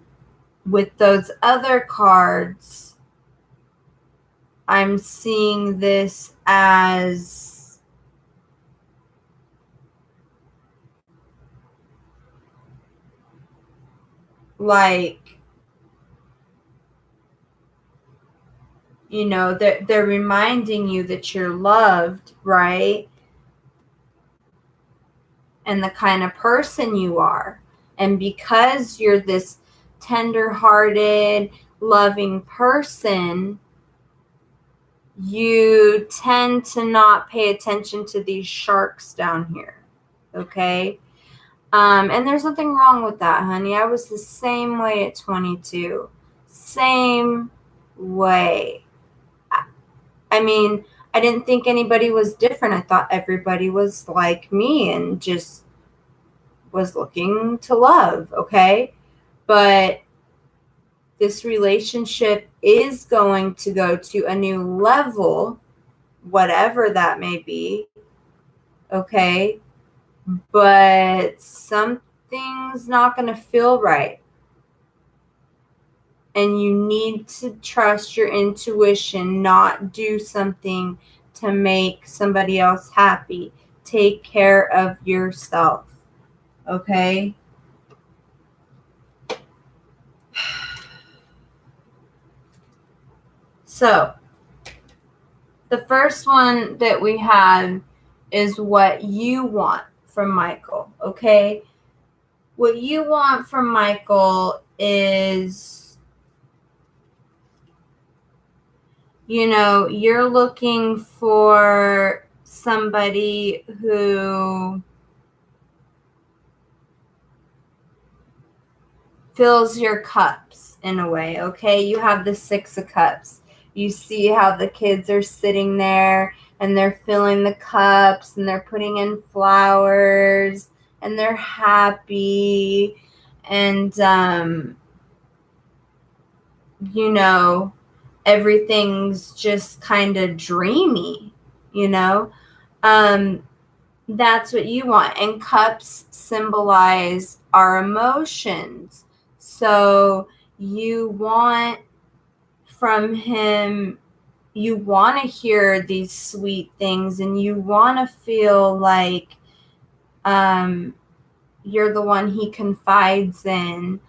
with those other cards, I'm seeing this as like, they're reminding you that you're loved, right? And the kind of person you are. And because you're this tender-hearted, loving person, you tend to not pay attention to these sharks down here, okay? And there's nothing wrong with that, honey. I was the same way at 22. Same way. I mean, I didn't think anybody was different. I thought everybody was like me and just was looking to love, okay? But this relationship is going to go to a new level, whatever that may be, okay? But something's not going to feel right. And you need to trust your intuition, not do something to make somebody else happy. Take care of yourself, okay? So, the first one that we have is what you want from Michael, okay? What you want from Michael is, you're looking for somebody who fills your cups in a way, okay? You have the Six of Cups. You see how the kids are sitting there and they're filling the cups and they're putting in flowers and they're happy and, you know, everything's just kind of dreamy, you know? That's what you want. And cups symbolize our emotions. So you want from him, you want to hear these sweet things and you want to feel like you're the one he confides in.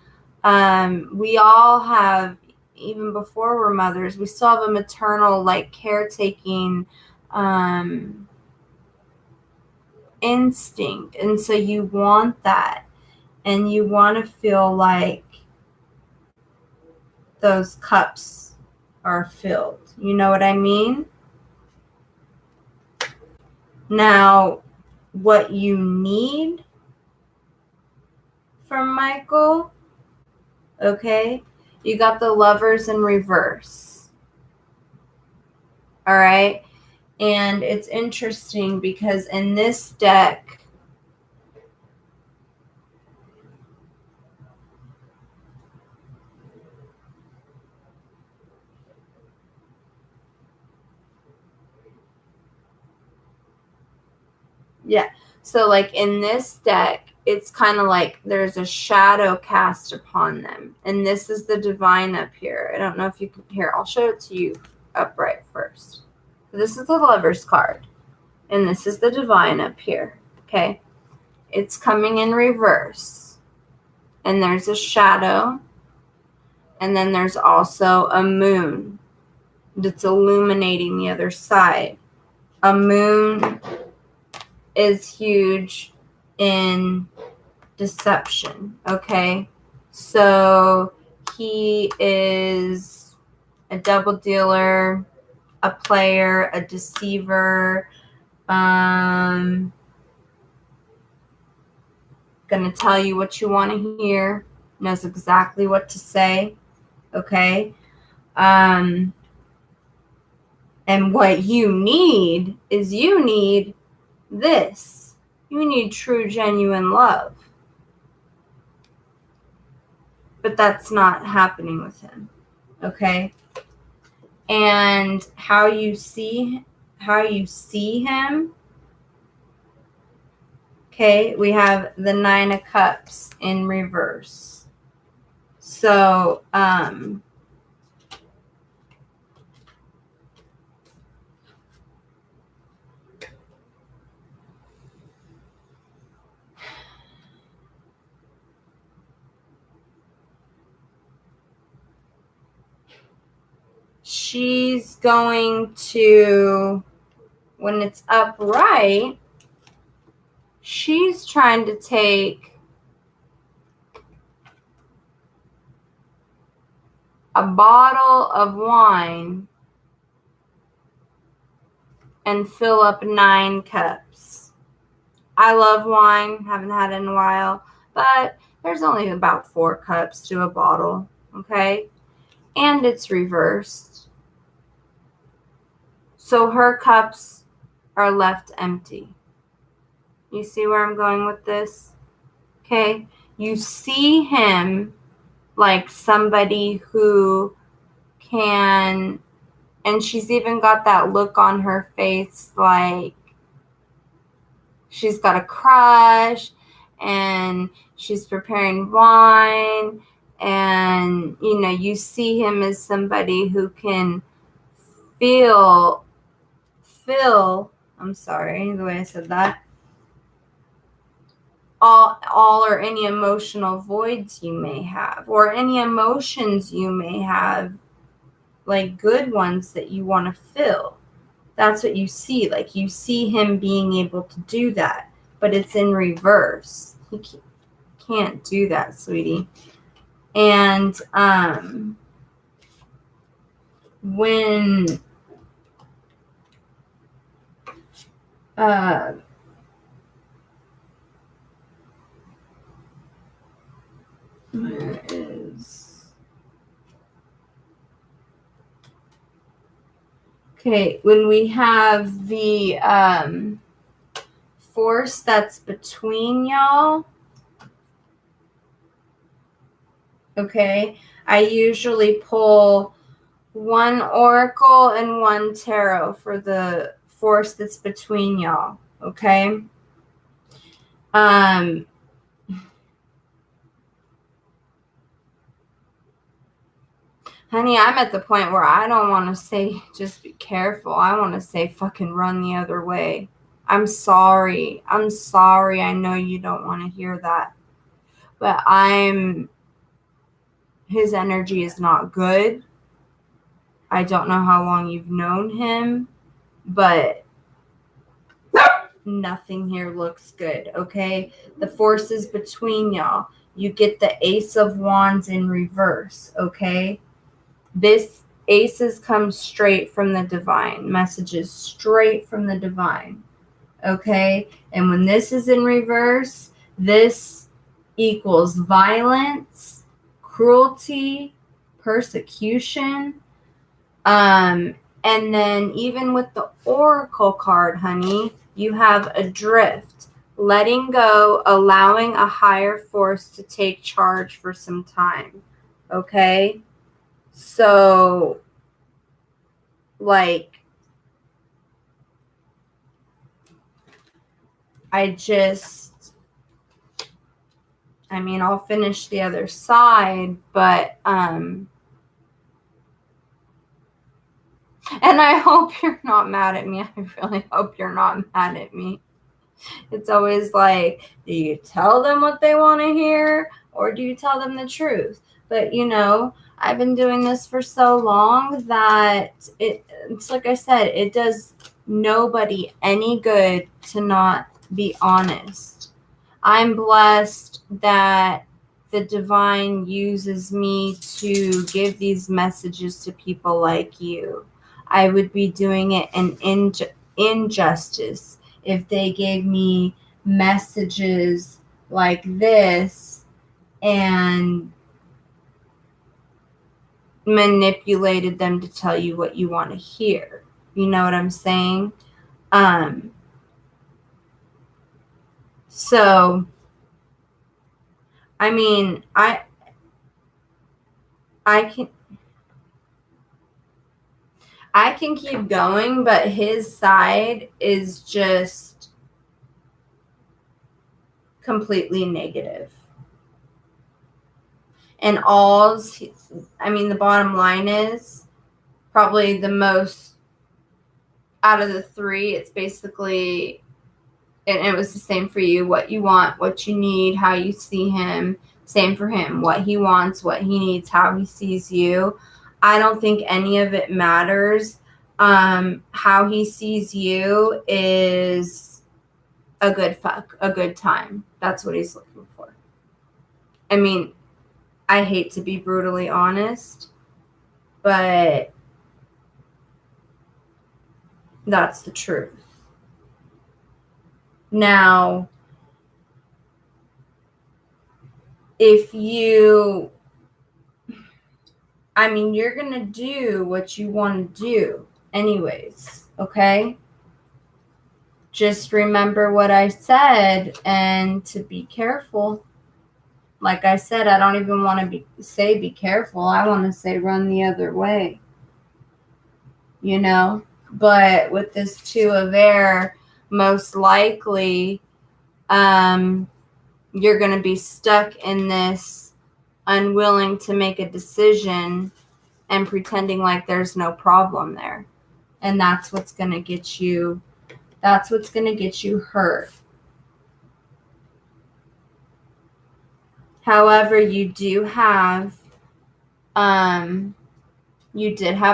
We all have, even before we're mothers, we still have a maternal, like, caretaking instinct. And so you want that. And you want to feel like those cups are filled. You know what I mean? Now, what you need from Michael, okay? You got the Lovers in reverse. All right? And it's interesting because in this deck, yeah. So, like, in this deck, it's kind of like there's a shadow cast upon them. And this is the Divine up here. I don't know if you can hear. I'll show it to you upright first. This is the Lover's card. And this is the Divine up here. Okay. It's coming in reverse. And there's a shadow. And then there's also a moon that's illuminating the other side. A moon is huge in deception, okay? So he is a double dealer, a player, a deceiver, gonna tell you what you want to hear, knows exactly what to say, okay? And what you need is you need this. You need true, genuine love. But that's not happening with him. Okay? And how you see him. Okay, we have the Nine of Cups in reverse. So, she's going to, when it's upright, she's trying to take a bottle of wine and fill up 9 cups. I love wine, haven't had it in a while, but there's only about 4 cups to a bottle, okay? And it's reversed. So her cups are left empty. You see where I'm going with this? Okay? You see him like somebody who can, and she's even got that look on her face like she's got a crush and she's preparing wine, and you see him as somebody who can fill, I'm sorry the way I said that, all or any emotional voids you may have, or any emotions you may have, like good ones that you want to fill. That's what you see. Like, you see him being able to do that, but it's in reverse. He can't do that, sweetie. And when There is. Okay, when we have the force that's between y'all, okay, I usually pull one oracle and one tarot for the force that's between y'all, okay? Honey, I'm at the point where I don't want to say just be careful. I want to say fucking run the other way. I'm sorry. I'm sorry. I know you don't want to hear that. But his energy is not good. I don't know how long you've known him, but nothing here looks good, okay? The forces between y'all. You get the Ace of Wands in reverse, okay? This aces come straight from the divine. Messages straight from the divine, okay? And when this is in reverse, this equals violence, cruelty, persecution. And then even with the oracle card, honey, you have adrift, letting go, allowing a higher force to take charge for some time, okay? So, like, I'll finish the other side, but, and I hope you're not mad at me. I really hope you're not mad at me. It's always like, do you tell them what they want to hear or do you tell them the truth? But, I've been doing this for so long that it's like I said, it does nobody any good to not be honest. I'm blessed that the divine uses me to give these messages to people like you. I would be doing it an injustice if they gave me messages like this and manipulated them to tell you what you want to hear. You know what I'm saying? So, I can keep going, but his side is just completely negative. And the bottom line is probably the most out of the three. It's basically, and it was the same for you, what you want, what you need, how you see him. Same for him, what he wants, what he needs, how he sees you. I don't think any of it matters. How he sees you is a good fuck, a good time. That's what he's looking for. I hate to be brutally honest, but that's the truth. Now, if you're going to do what you want to do anyways, okay? Just remember what I said and to be careful. Like I said, I don't even want to say be careful. I want to say run the other way. But with this Two of Air, most likely you're going to be stuck in this unwilling to make a decision and pretending like there's no problem there. And that's what's going to get you hurt. However, you did have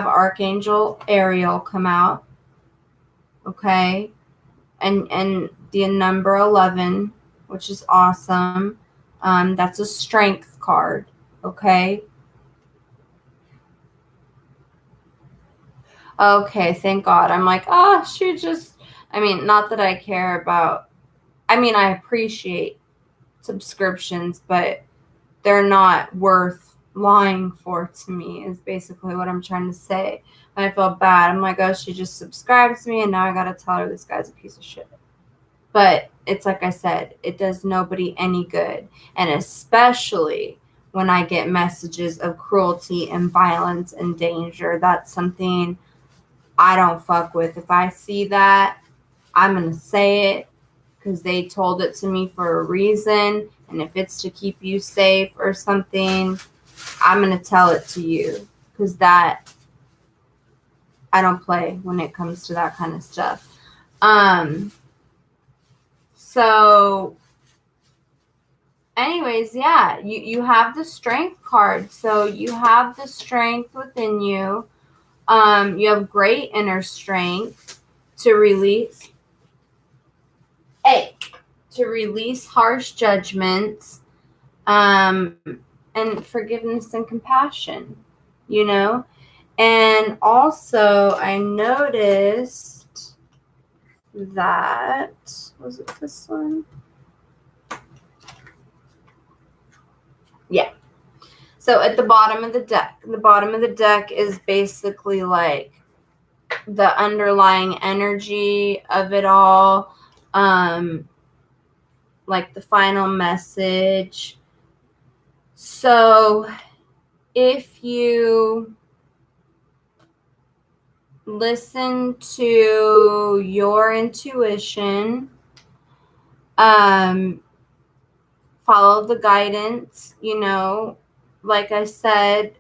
Archangel Ariel come out, okay? And the number 11, which is awesome. That's a strength card, okay? Okay, thank God. I'm like, she just, not that I care about, I appreciate subscriptions, but they're not worth lying for to me, is basically what I'm trying to say. I felt bad. I'm like, oh, she just subscribed to me, and now I gotta tell her this guy's a piece of shit. But it's like I said, it does nobody any good. And especially when I get messages of cruelty and violence and danger, that's something I don't fuck with. If I see that, I'm going to say it because they told it to me for a reason. And if it's to keep you safe or something, I'm going to tell it to you, because that, I don't play when it comes to that kind of stuff. So anyways, yeah, you have the strength card. So you have the strength within you. You have great inner strength to release harsh judgments, and forgiveness and compassion, you know? And also I noticed that, was it this one? Yeah. So at the bottom of the deck is basically like the underlying energy of it all, like the final message. So if you listen to your intuition, follow the guidance, you know, like I said,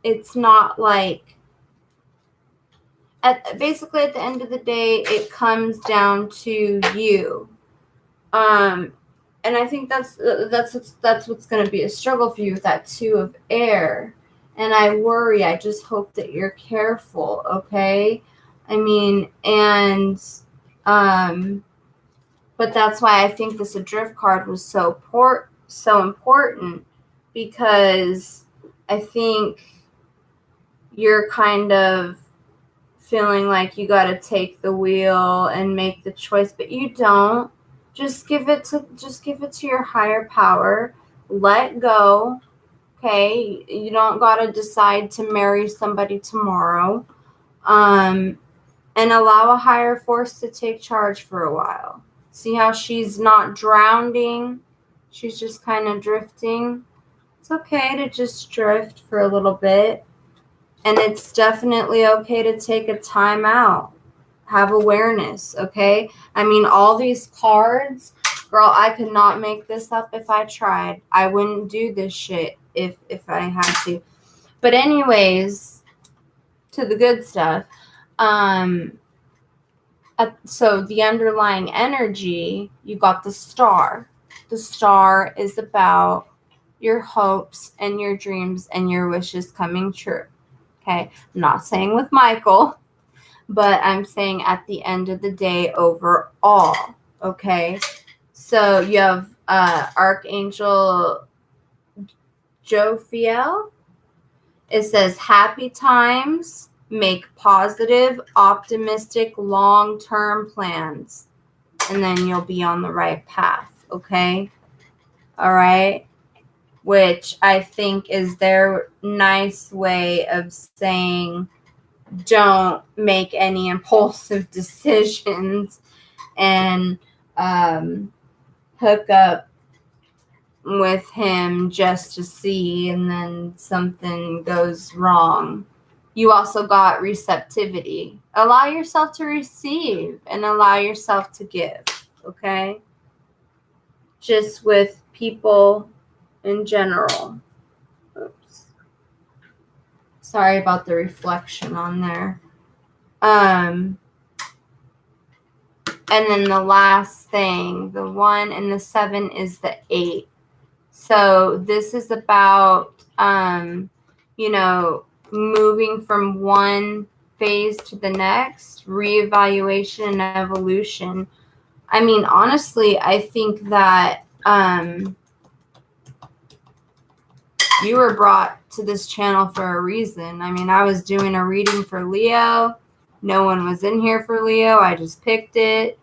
it's not like, basically at the end of the day, it comes down to you. And I think that's what's going to be a struggle for you with that 2 of air. And I worry. I just hope that you're careful, okay? I mean, and but that's why I think this Adrift card was so important, because I think you're kind of feeling like you got to take the wheel and make the choice, but you don't. Just give it to your higher power. Let go. Okay? You don't got to decide to marry somebody tomorrow. And allow a higher force to take charge for a while. See how she's not drowning? She's just kind of drifting. It's okay to just drift for a little bit. And it's definitely okay to take a time out. Have awareness, okay? I mean, all these cards, girl, I could not make this up if I tried. I wouldn't do this shit if I had to. But anyways, to the good stuff. So the underlying energy, you got the star. The star is about your hopes and your dreams and your wishes coming true. Okay? I'm not saying with Michael, but I'm saying at the end of the day overall. Okay? So you have Archangel Jophiel. It says, happy times. Make positive, optimistic, long-term plans, and then you'll be on the right path, okay? All right? Which I think is their nice way of saying, don't make any impulsive decisions and hook up with him just to see, and then something goes wrong. You also got receptivity. Allow yourself to receive and allow yourself to give, okay? Just with people in general. Oops. Sorry about the reflection on there. And then the last thing, the 1 and the 7 is the 8. So this is about, you know, moving from one phase to the next, reevaluation and evolution. I mean, honestly, I think that you were brought to this channel for a reason. I mean, I was doing a reading for Leo. No one was in here for Leo. I just picked it.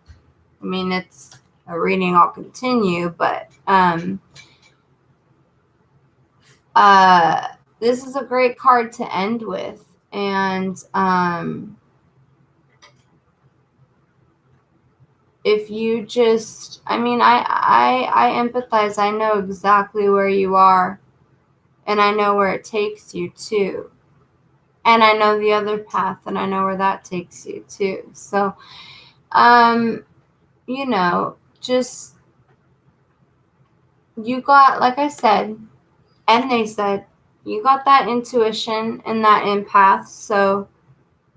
I mean, it's a reading, I'll continue. But this is a great card to end with. And if you just, I mean, I empathize. I know exactly where you are, and I know where it takes you to. And I know the other path, and I know where that takes you too. So, you know, just, you got, like I said, and they said, you got that intuition and that empath. So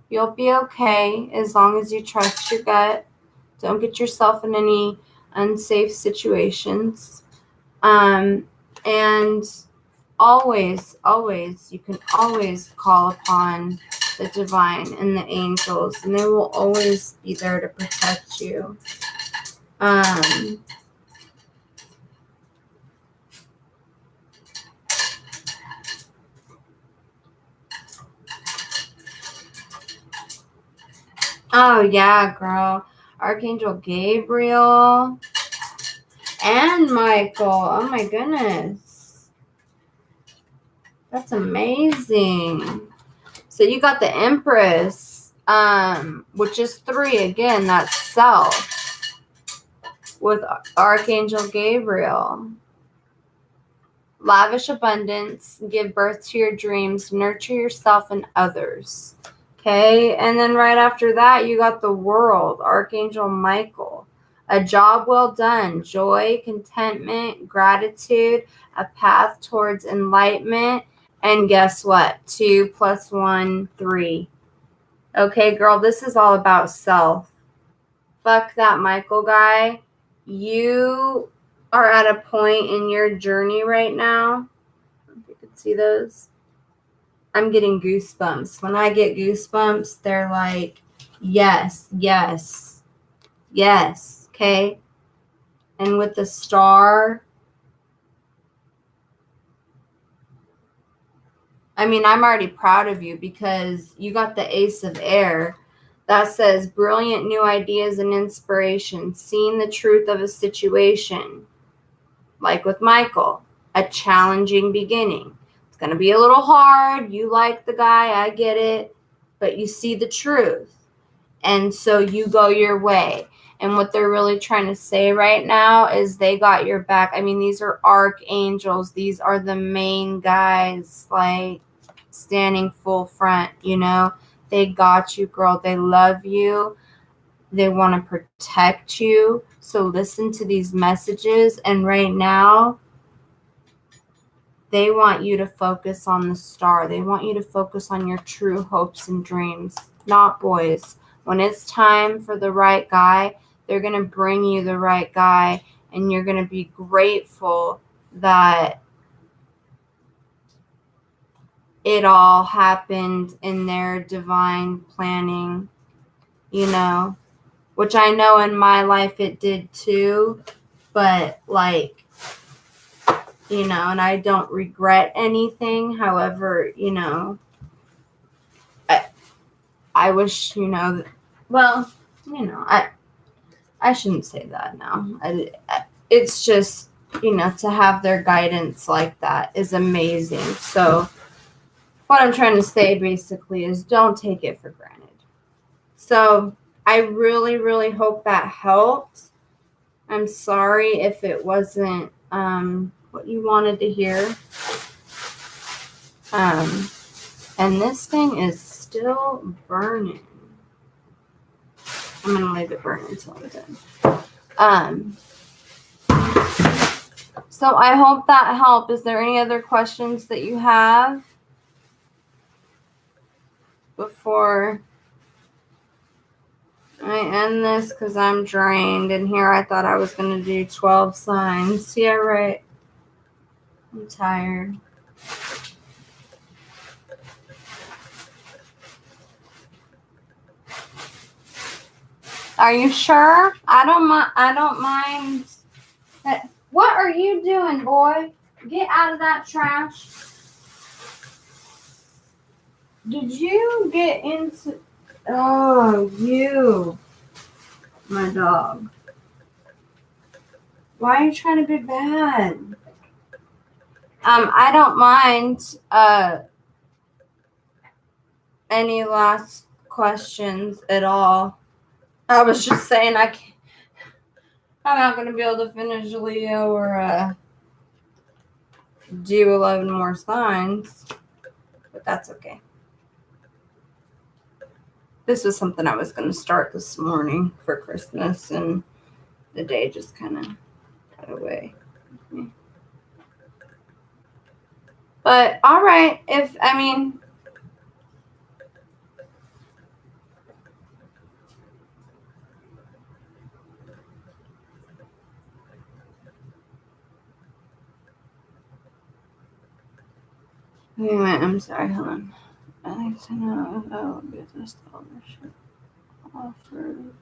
you'll be okay as long as you trust your gut. Don't get yourself in any unsafe situations. And always, you can always call upon the divine and the angels, and they will always be there to protect you. Oh yeah, girl. Archangel Gabriel and Michael. Oh my goodness. That's amazing. So you got the Empress, which is 3. Again, that's self with Archangel Gabriel. Lavish abundance, give birth to your dreams, nurture yourself and others. Okay, and then right after that, you got the World, Archangel Michael. A job well done, joy, contentment, gratitude, a path towards enlightenment, and guess what? 2 + 1, 3. Okay, girl, this is all about self. Fuck that Michael guy. You are at a point in your journey right now. If you could see those. I'm getting goosebumps. When I get goosebumps, they're like, yes, yes, yes. Okay. And with the star, I mean, I'm already proud of you because you got the Ace of Air that says brilliant new ideas and inspiration, seeing the truth of a situation, like with Michael, a challenging beginning. It's going to be a little hard. You like the guy, I get it, but you see the truth. And so you go your way. And what they're really trying to say right now is they got your back. I mean, these are archangels. These are the main guys, like, standing full front, you know. They got you, girl. They love you. They want to protect you. So listen to these messages. And right now, they want you to focus on the star. They want you to focus on your true hopes and dreams, not boys. When it's time for the right guy, they're going to bring you the right guy, and you're going to be grateful that it all happened in their divine planning, you know, which I know in my life it did too, but like, you know, and I don't regret anything. However, you know, I wish, you know, well, you know, I shouldn't say that now. It's just, you know, to have their guidance like that is amazing. So what I'm trying to say basically is don't take it for granted. So I really, really hope that helped. I'm sorry if it wasn't what you wanted to hear. And this thing is still burning. I'm going to leave it burn until I'm done. So I hope that helped. Is there any other questions that you have before I end this? Because I'm drained. And here I thought I was going to do 12 signs. Yeah, right. I'm tired. Are you sure? I don't mind. What are you doing, boy? Get out of that trash. Did you get into... Oh, you. My dog. Why are you trying to be bad? I don't mind any last questions at all. I was just saying I'm not going to be able to finish Leo or do 11 more signs, but that's okay. This was something I was going to start this morning for Christmas, and the day just kind of got away. But all right, wait a minute, I'm sorry, hold on. I think to know if I will get this scholarship offered.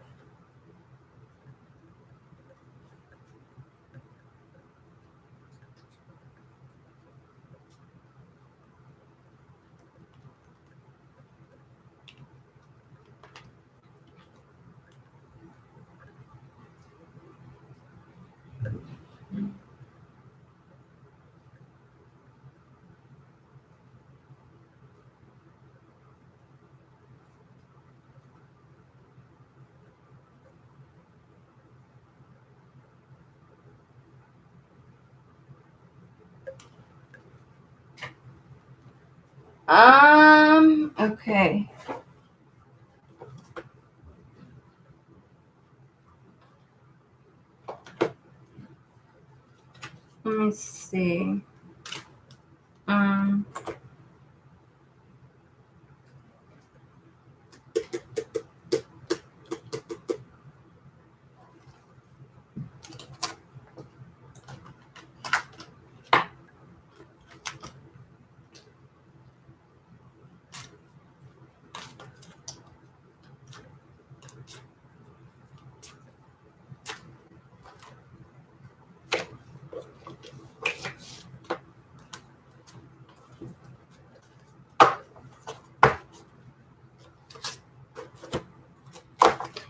Okay. Let me see.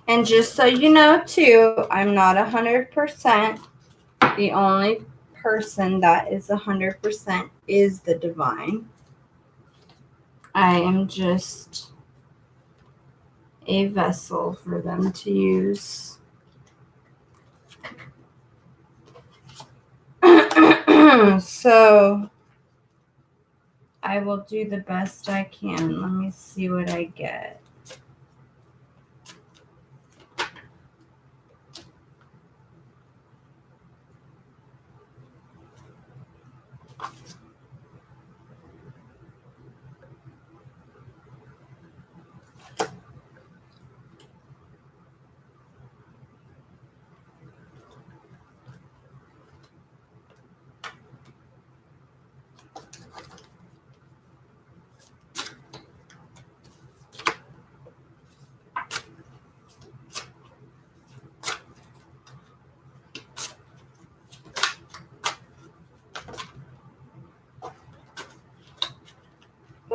And just so you know, too, I'm not 100%. The only person that is 100% is the divine. I am just a vessel for them to use. So I will do the best I can. Let me see what I get.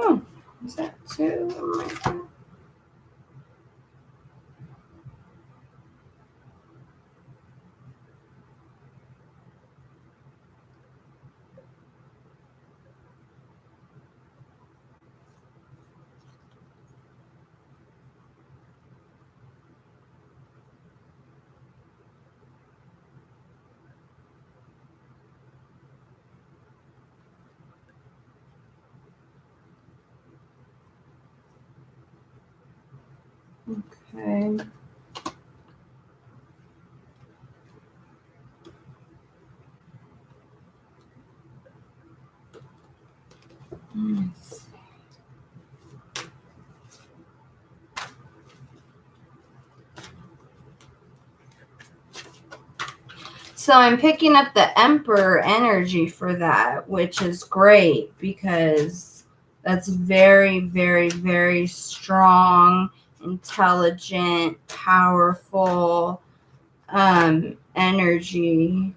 Oh, is that 2? Oh my God. Okay. Nice. So I'm picking up the Emperor energy for that, which is great because that's very, very, very strong, intelligent, powerful energy.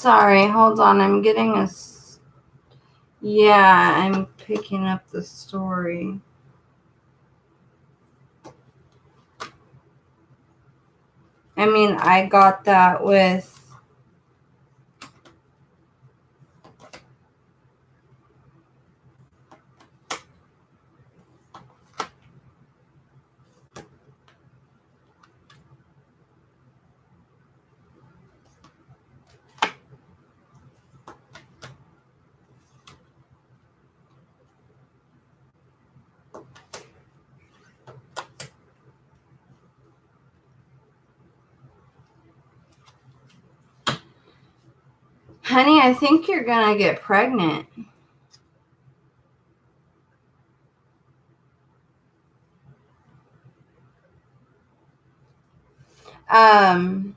Sorry, hold on. I'm getting a... Yeah, I'm picking up the story. I mean, I got that with... Honey, I think you're gonna get pregnant. I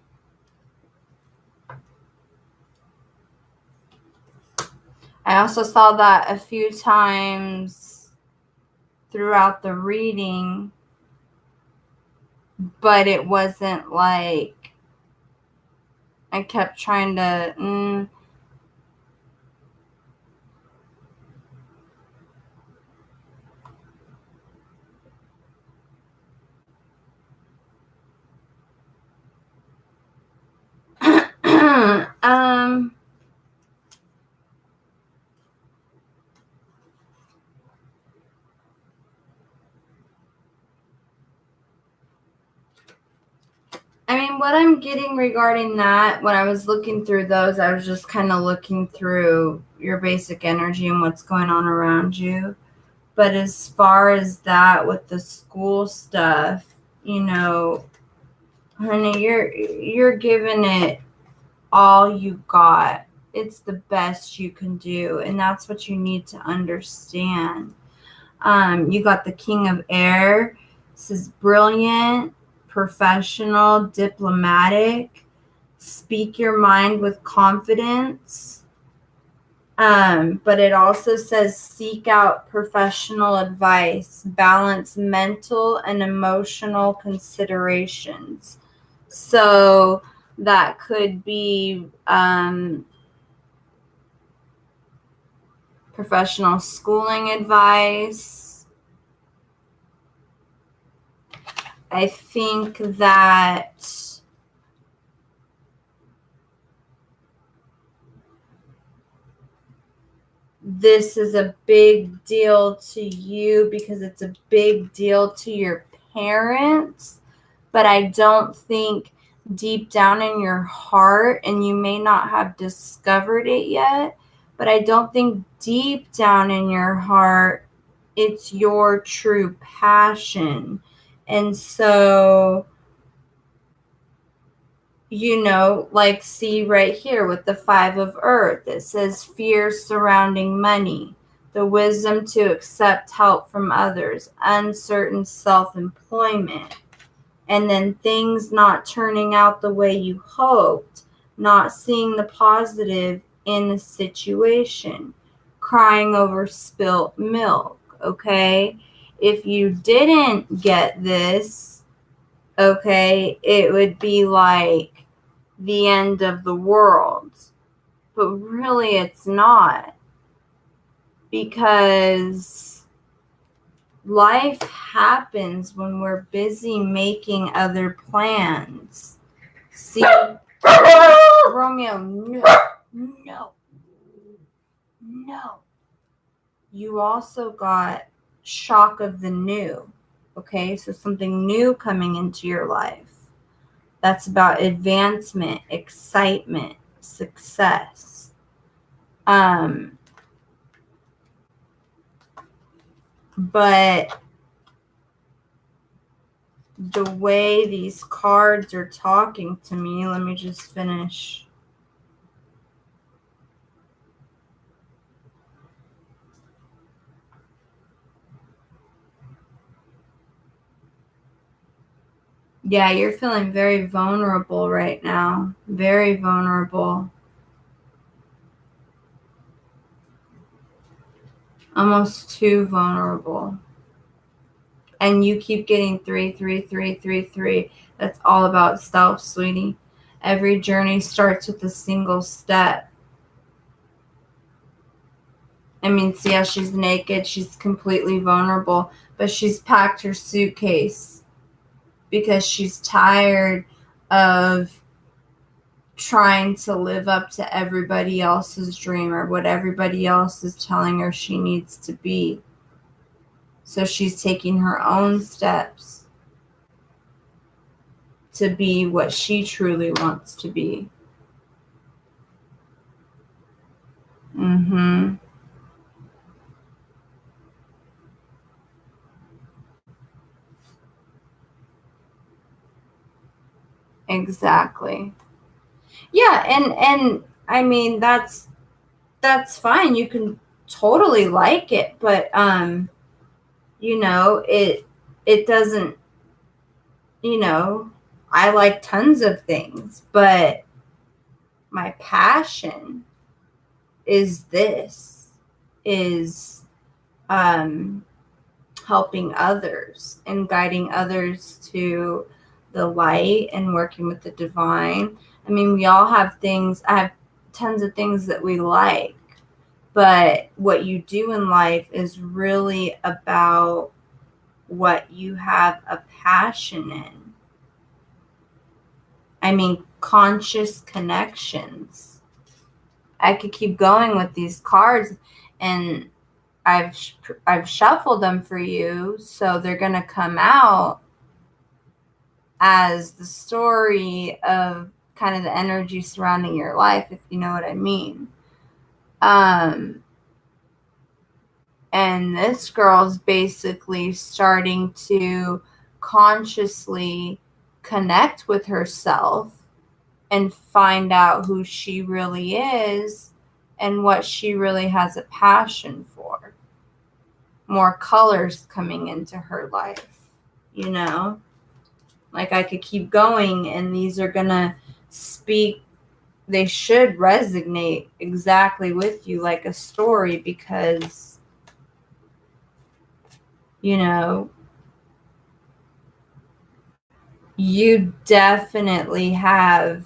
also saw that a few times throughout the reading, but it wasn't like I kept trying to... I mean, what I'm getting regarding that, when I was looking through those, I was just kind of looking through your basic energy and what's going on around you. But as far as that with the school stuff, honey, you're giving it all you got. It's the best you can do, and that's what you need to understand. You got the King of Air. This is brilliant, professional, diplomatic. Speak your mind with confidence. But it also says seek out professional advice, balance mental and emotional considerations. So that could be professional schooling advice. I think that this is a big deal to you because it's a big deal to your parents, but I don't think deep down in your heart, and you may not have discovered it yet, but I don't think deep down in your heart it's your true passion. And so, like see right here with the 5 of Earth, it says fear surrounding money, the wisdom to accept help from others, uncertain self-employment, and then things not turning out the way you hoped, not seeing the positive in the situation, crying over spilt milk, okay? If you didn't get this, okay, it would be like the end of the world. But really it's not, because life happens when we're busy making other plans. See, Romeo, no. You also got shock of the new, okay? So something new coming into your life. That's about advancement, excitement, success. But the way these cards are talking to me, let me just finish. Yeah, you're feeling very vulnerable right now. Very vulnerable. Almost too vulnerable. And you keep getting 3, 3, 3, 3, 3. That's all about self, sweetie. Every journey starts with a single step. I mean, see how she's naked? She's completely vulnerable, but she's packed her suitcase because she's tired of trying to live up to everybody else's dream or what everybody else is telling her she needs to be. So she's taking her own steps to be what she truly wants to be. Mm-hmm. Exactly. Yeah, and I mean that's fine. You can totally like it, but it doesn't, I like tons of things, but my passion is um helping others and guiding others to the light and working with the divine. I mean, we all have things. I have tons of things that we like, but what you do in life is really about what you have a passion in. I mean, conscious connections. I could keep going with these cards, and I've I've shuffled them for you, so they're going to come out as the story of kind of the energy surrounding your life, if you know what I mean. And this girl's basically starting to consciously connect with herself and find out who she really is and what she really has a passion for. More colors coming into her life, Like I could keep going, and these are going to speak. They should resonate exactly with you like a story because, you definitely have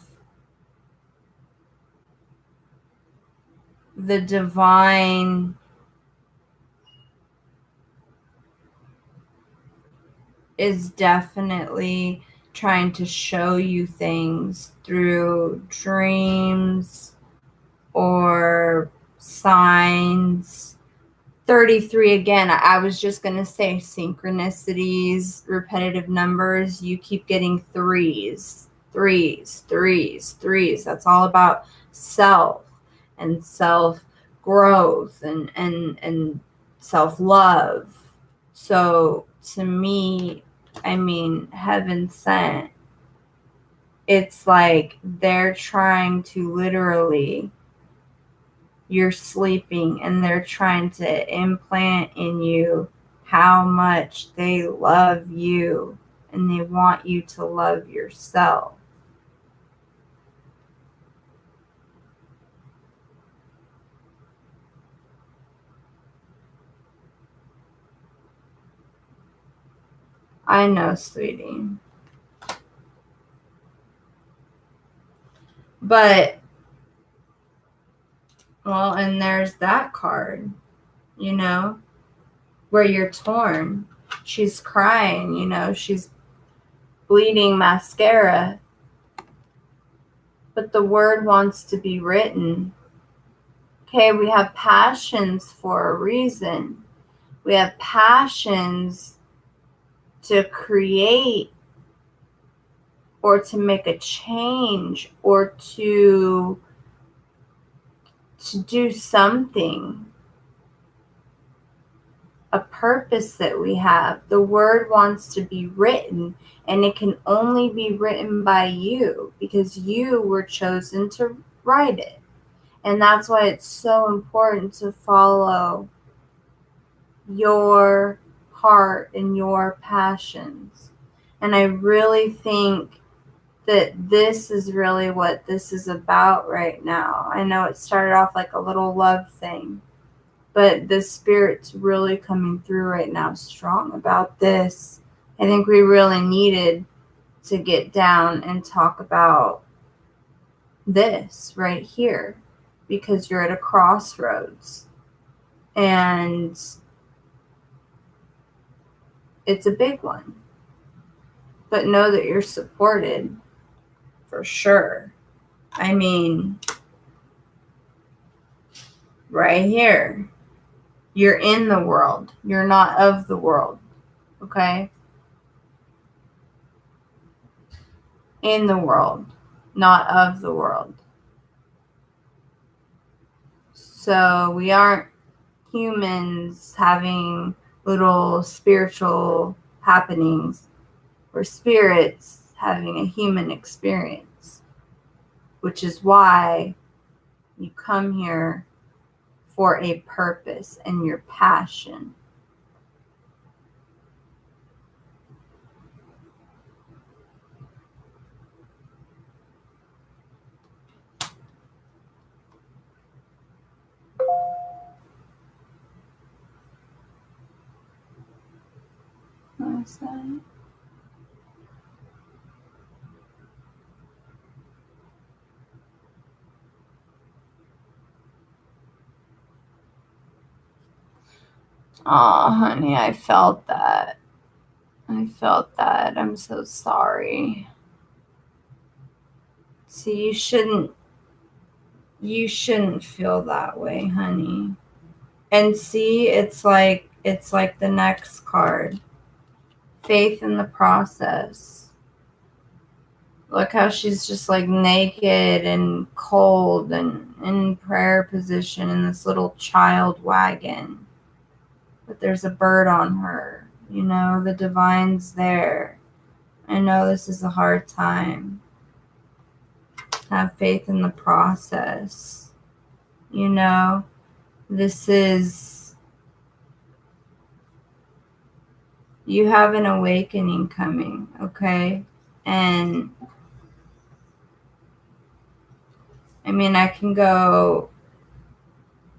the divine is definitely trying to show you things through dreams or signs. 33 again, I was just going to say synchronicities, repetitive numbers. You keep getting threes. That's all about self and self growth and self love. So to me, I mean, heaven sent. It's like they're trying to literally, you're sleeping and they're trying to implant in you how much they love you and they want you to love yourself. I know, sweetie. But, well, and there's that card, where you're torn. She's crying, she's bleeding mascara. But the word wants to be written. Okay, we have passions for a reason. We have passions to create or to make a change or to do something, a purpose that we have. The word wants to be written, and it can only be written by you because you were chosen to write it. And that's why it's so important to follow your heart and your passions. And I really think that this is really what this is about right now. I know it started off like a little love thing, but the spirit's really coming through right now strong about this. I think we really needed to get down and talk about this right here, because you're at a crossroads. And it's a big one. But know that you're supported for sure. I mean, right here, you're in the world. You're not of the world. Okay? In the world, not of the world. So we aren't humans having little spiritual happenings. We're spirits having a human experience, which is why you come here for a purpose and your passion. What was that? Oh, honey, I felt that. I felt that. I'm so sorry. See, you shouldn't feel that way, honey. And see, it's like the next card. Faith in the process. Look how she's just like naked and cold and in prayer position in this little child wagon. But there's a bird on her. You know, the divine's there. I know this is a hard time. Have faith in the process. You know, this is, you have an awakening coming, okay? And I mean, I can go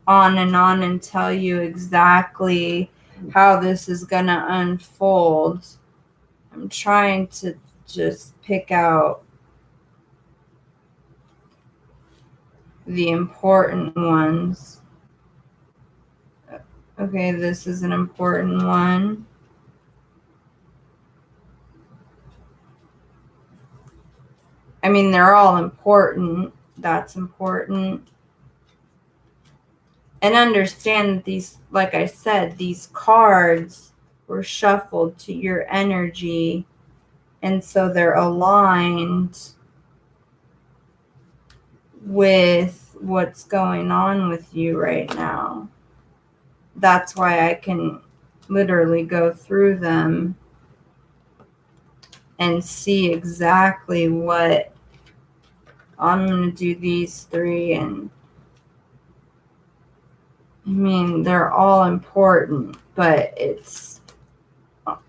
on and tell you exactly how this is going to unfold. I'm trying to just pick out the important ones. Okay, this is an important one. I mean, they're all important. That's important. And understand that these, like I said, these cards were shuffled to your energy. And so they're aligned with what's going on with you right now. That's why I can literally go through them and see exactly what I'm going to do. These three, and I mean, they're all important, but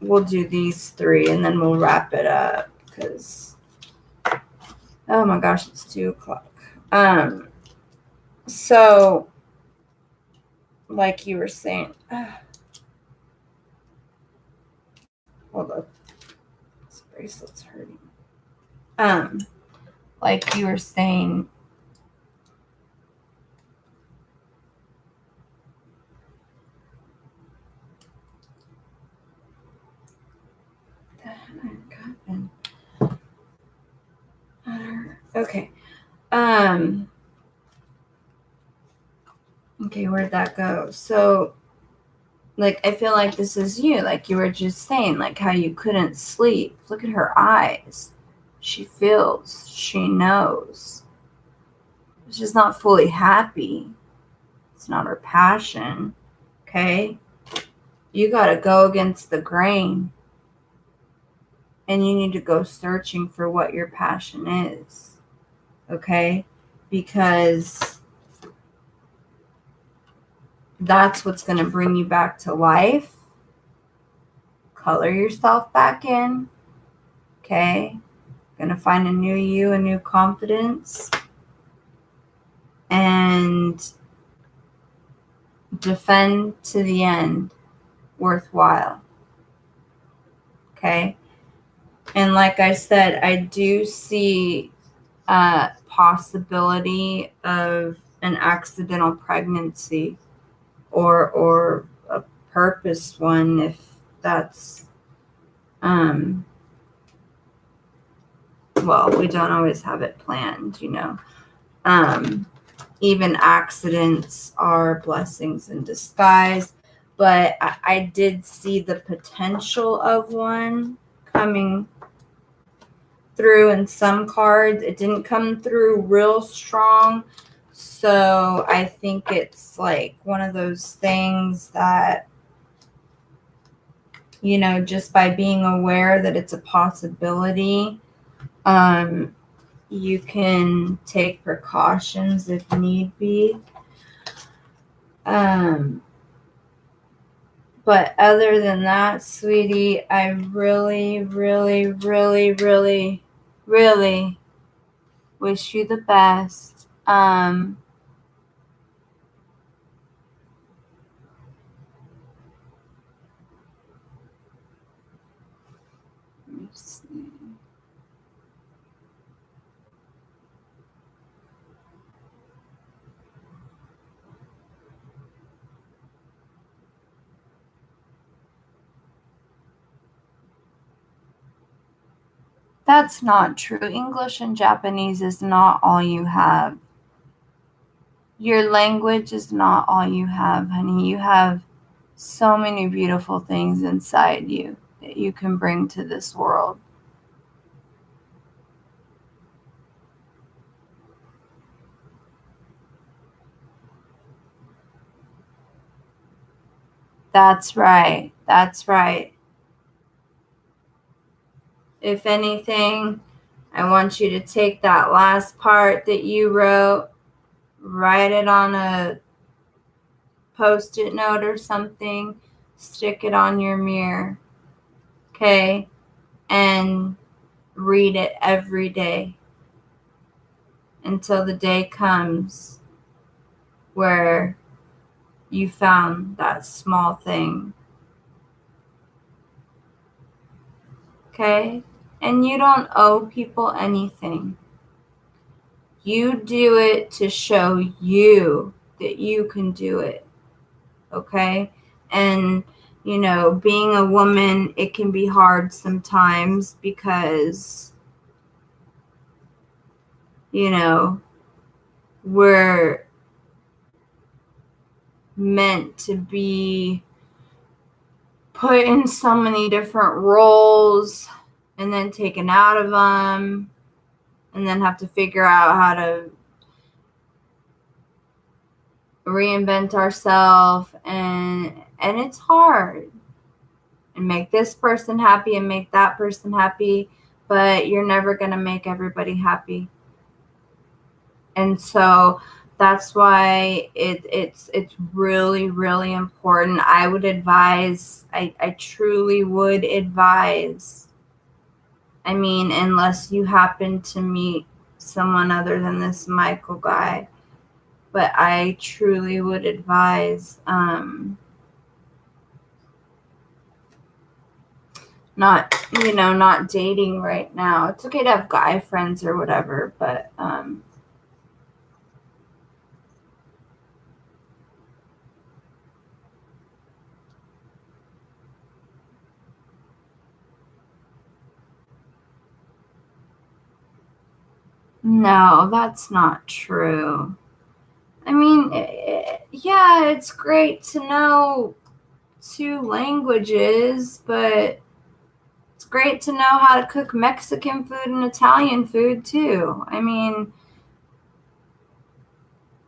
we'll do these three and then we'll wrap it up because, oh my gosh, it's 2:00. So like you were saying, hold up, this bracelet's hurting. Like you were saying, okay. Okay, where'd that go? So, like, I feel like this is you, like you were just saying, like how you couldn't sleep. Look at her eyes. She feels, she knows. She's not fully happy. It's not her passion. Okay? You got to go against the grain. And you need to go searching for what your passion is. Okay? Because that's what's going to bring you back to life. Color yourself back in. Okay? Going to find a new you, a new confidence. And defend to the end. Worthwhile. Okay? And like I said, I do see possibility of an accidental pregnancy or a purpose one, if that's well, we don't always have it planned, you know. Even accidents are blessings in disguise, but I did see the potential of one coming through in some cards. It didn't come through real strong, so I think it's like one of those things that, you know, just by being aware that it's a possibility, you can take precautions if need be. But other than that, sweetie, I really, really, really, really, really wish you the best. Let me see. That's not true. English and Japanese is not all you have. Your language is not all you have, honey. You have so many beautiful things inside you that you can bring to this world. That's right. That's right. If anything, I want you to take that last part that you wrote, write it on a Post-it note or something, stick it on your mirror, okay? And read it every day until the day comes where you found that small thing, okay? And you don't owe people anything. You do it to show you that you can do it, okay? And, you know, being a woman, it can be hard sometimes because, you know, we're meant to be put in so many different roles and then taken out of them and then have to figure out how to reinvent ourselves, and it's hard, and make this person happy and make that person happy, but you're never going to make everybody happy. And so that's why it's really, really important. I would advise, I truly would advise, I mean, unless you happen to meet someone other than this Michael guy, but I truly would advise not dating right now. It's okay to have guy friends or whatever, but no, that's not true. I mean, yeah, it's great to know 2 languages, but it's great to know how to cook Mexican food and Italian food too. I mean,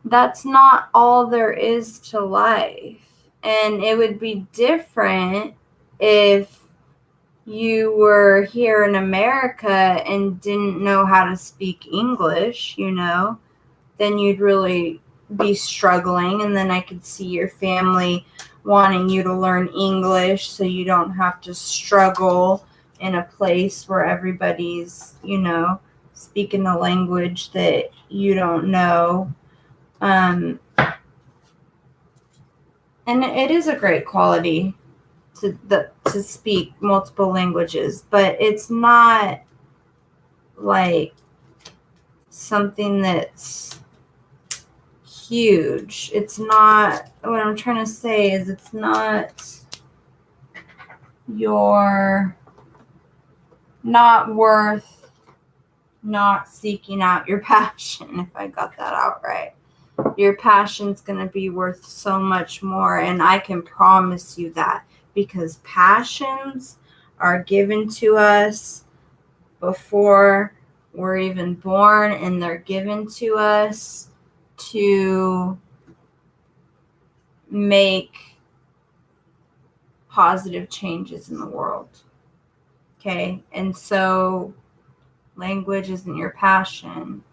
that's not all there is to life. And it would be different if you were here in America and didn't know how to speak English, you know, then you'd really be struggling. And then I could see your family wanting you to learn English so you don't have to struggle in a place where everybody's, you know, speaking the language that you don't know. And it is a great quality to speak multiple languages, but it's not like something that's huge. It's not, what I'm trying to say is it's not, you're not worth not seeking out your passion, if I got that out right. Your passion's going to be worth so much more, and I can promise you that, because passions are given to us before we're even born, and they're given to us to make positive changes in the world. Okay? And so language isn't your passion.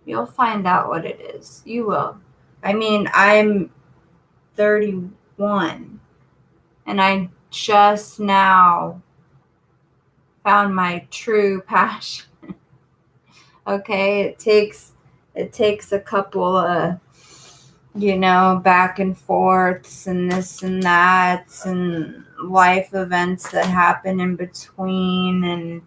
You'll find out what it is. You will. I mean, I'm 31 and I just now found my true passion. Okay, it takes a couple of, back and forths and this and that and life events that happen in between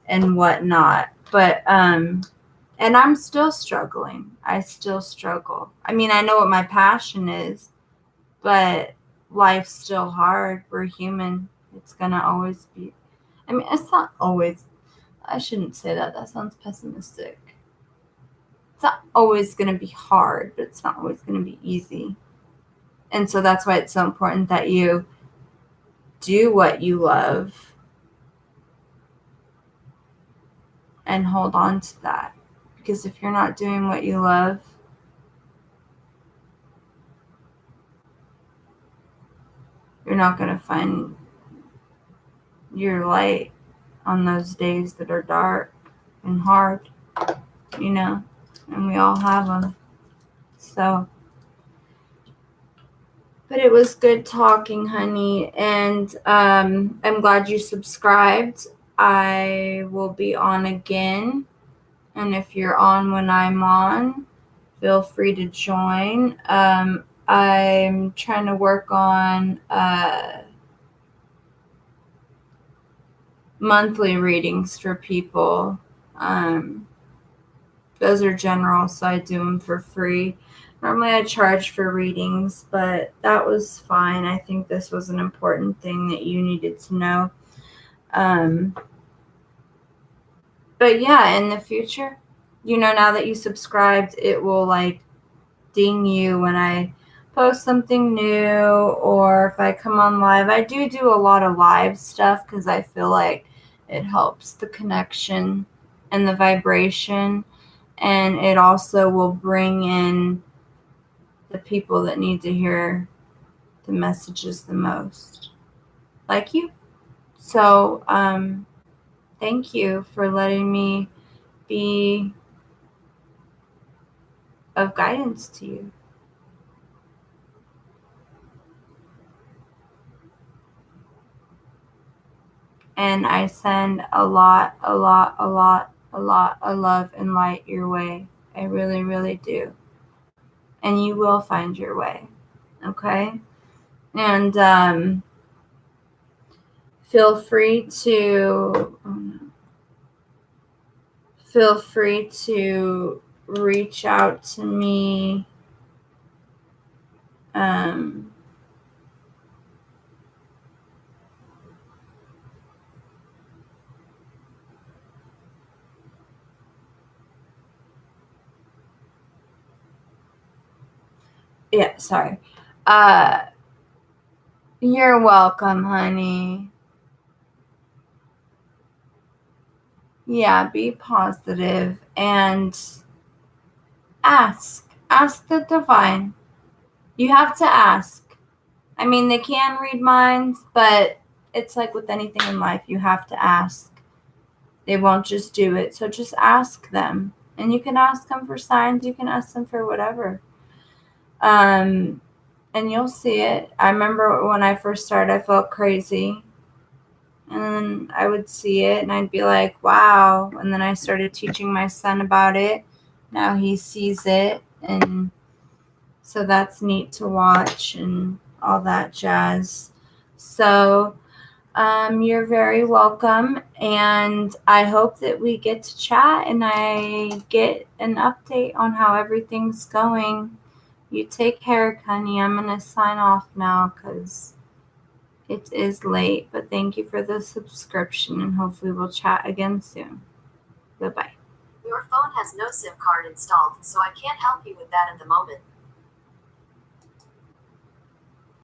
and whatnot. But and I'm still struggling. I still struggle. I mean, I know what my passion is, but life's still hard. We're human. It's gonna always be. I mean, it's not always. I shouldn't say that. That sounds pessimistic. It's not always going to be hard, but it's not always going to be easy. And so that's why it's so important that you do what you love and hold on to that. Because if you're not doing what you love, you're not going to find your light on those days that are dark and hard, and we all have them. So, but it was good talking, honey, and I'm glad you subscribed. I will be on again, and if you're on when I'm on, feel free to join. I'm trying to work on monthly readings for people. Those are general, so I do them for free. Normally I charge for readings, but that was fine. I think this was an important thing that you needed to know. But yeah, in the future, now that you subscribed, it will like ding you when I post something new, or if I come on live. I do a lot of live stuff because I feel like it helps the connection and the vibration, and it also will bring in the people that need to hear the messages the most, like you. So thank you for letting me be of guidance to you. And I send a lot of love and light your way. I really, really do. And you will find your way. Okay? And feel free to reach out to me. Yeah, sorry. You're welcome, honey. Yeah, be positive and ask the divine. You have to ask. I mean, they can read minds, but it's like with anything in life, you have to ask. They won't just do it. So just ask them. And you can ask them for signs. You can ask them for whatever. And you'll see it. I remember when I first started, I felt crazy. And then I would see it and I'd be like, wow. And then I started teaching my son about it. Now he sees it. And so that's neat to watch and all that jazz. So You're very welcome, and I hope that we get to chat and I get an update on how everything's going. You take care, Connie. I'm going to sign off now because it is late, but thank you for the subscription, and hopefully we'll chat again soon. Bye-bye. Your phone has no SIM card installed, so I can't help you with that at the moment.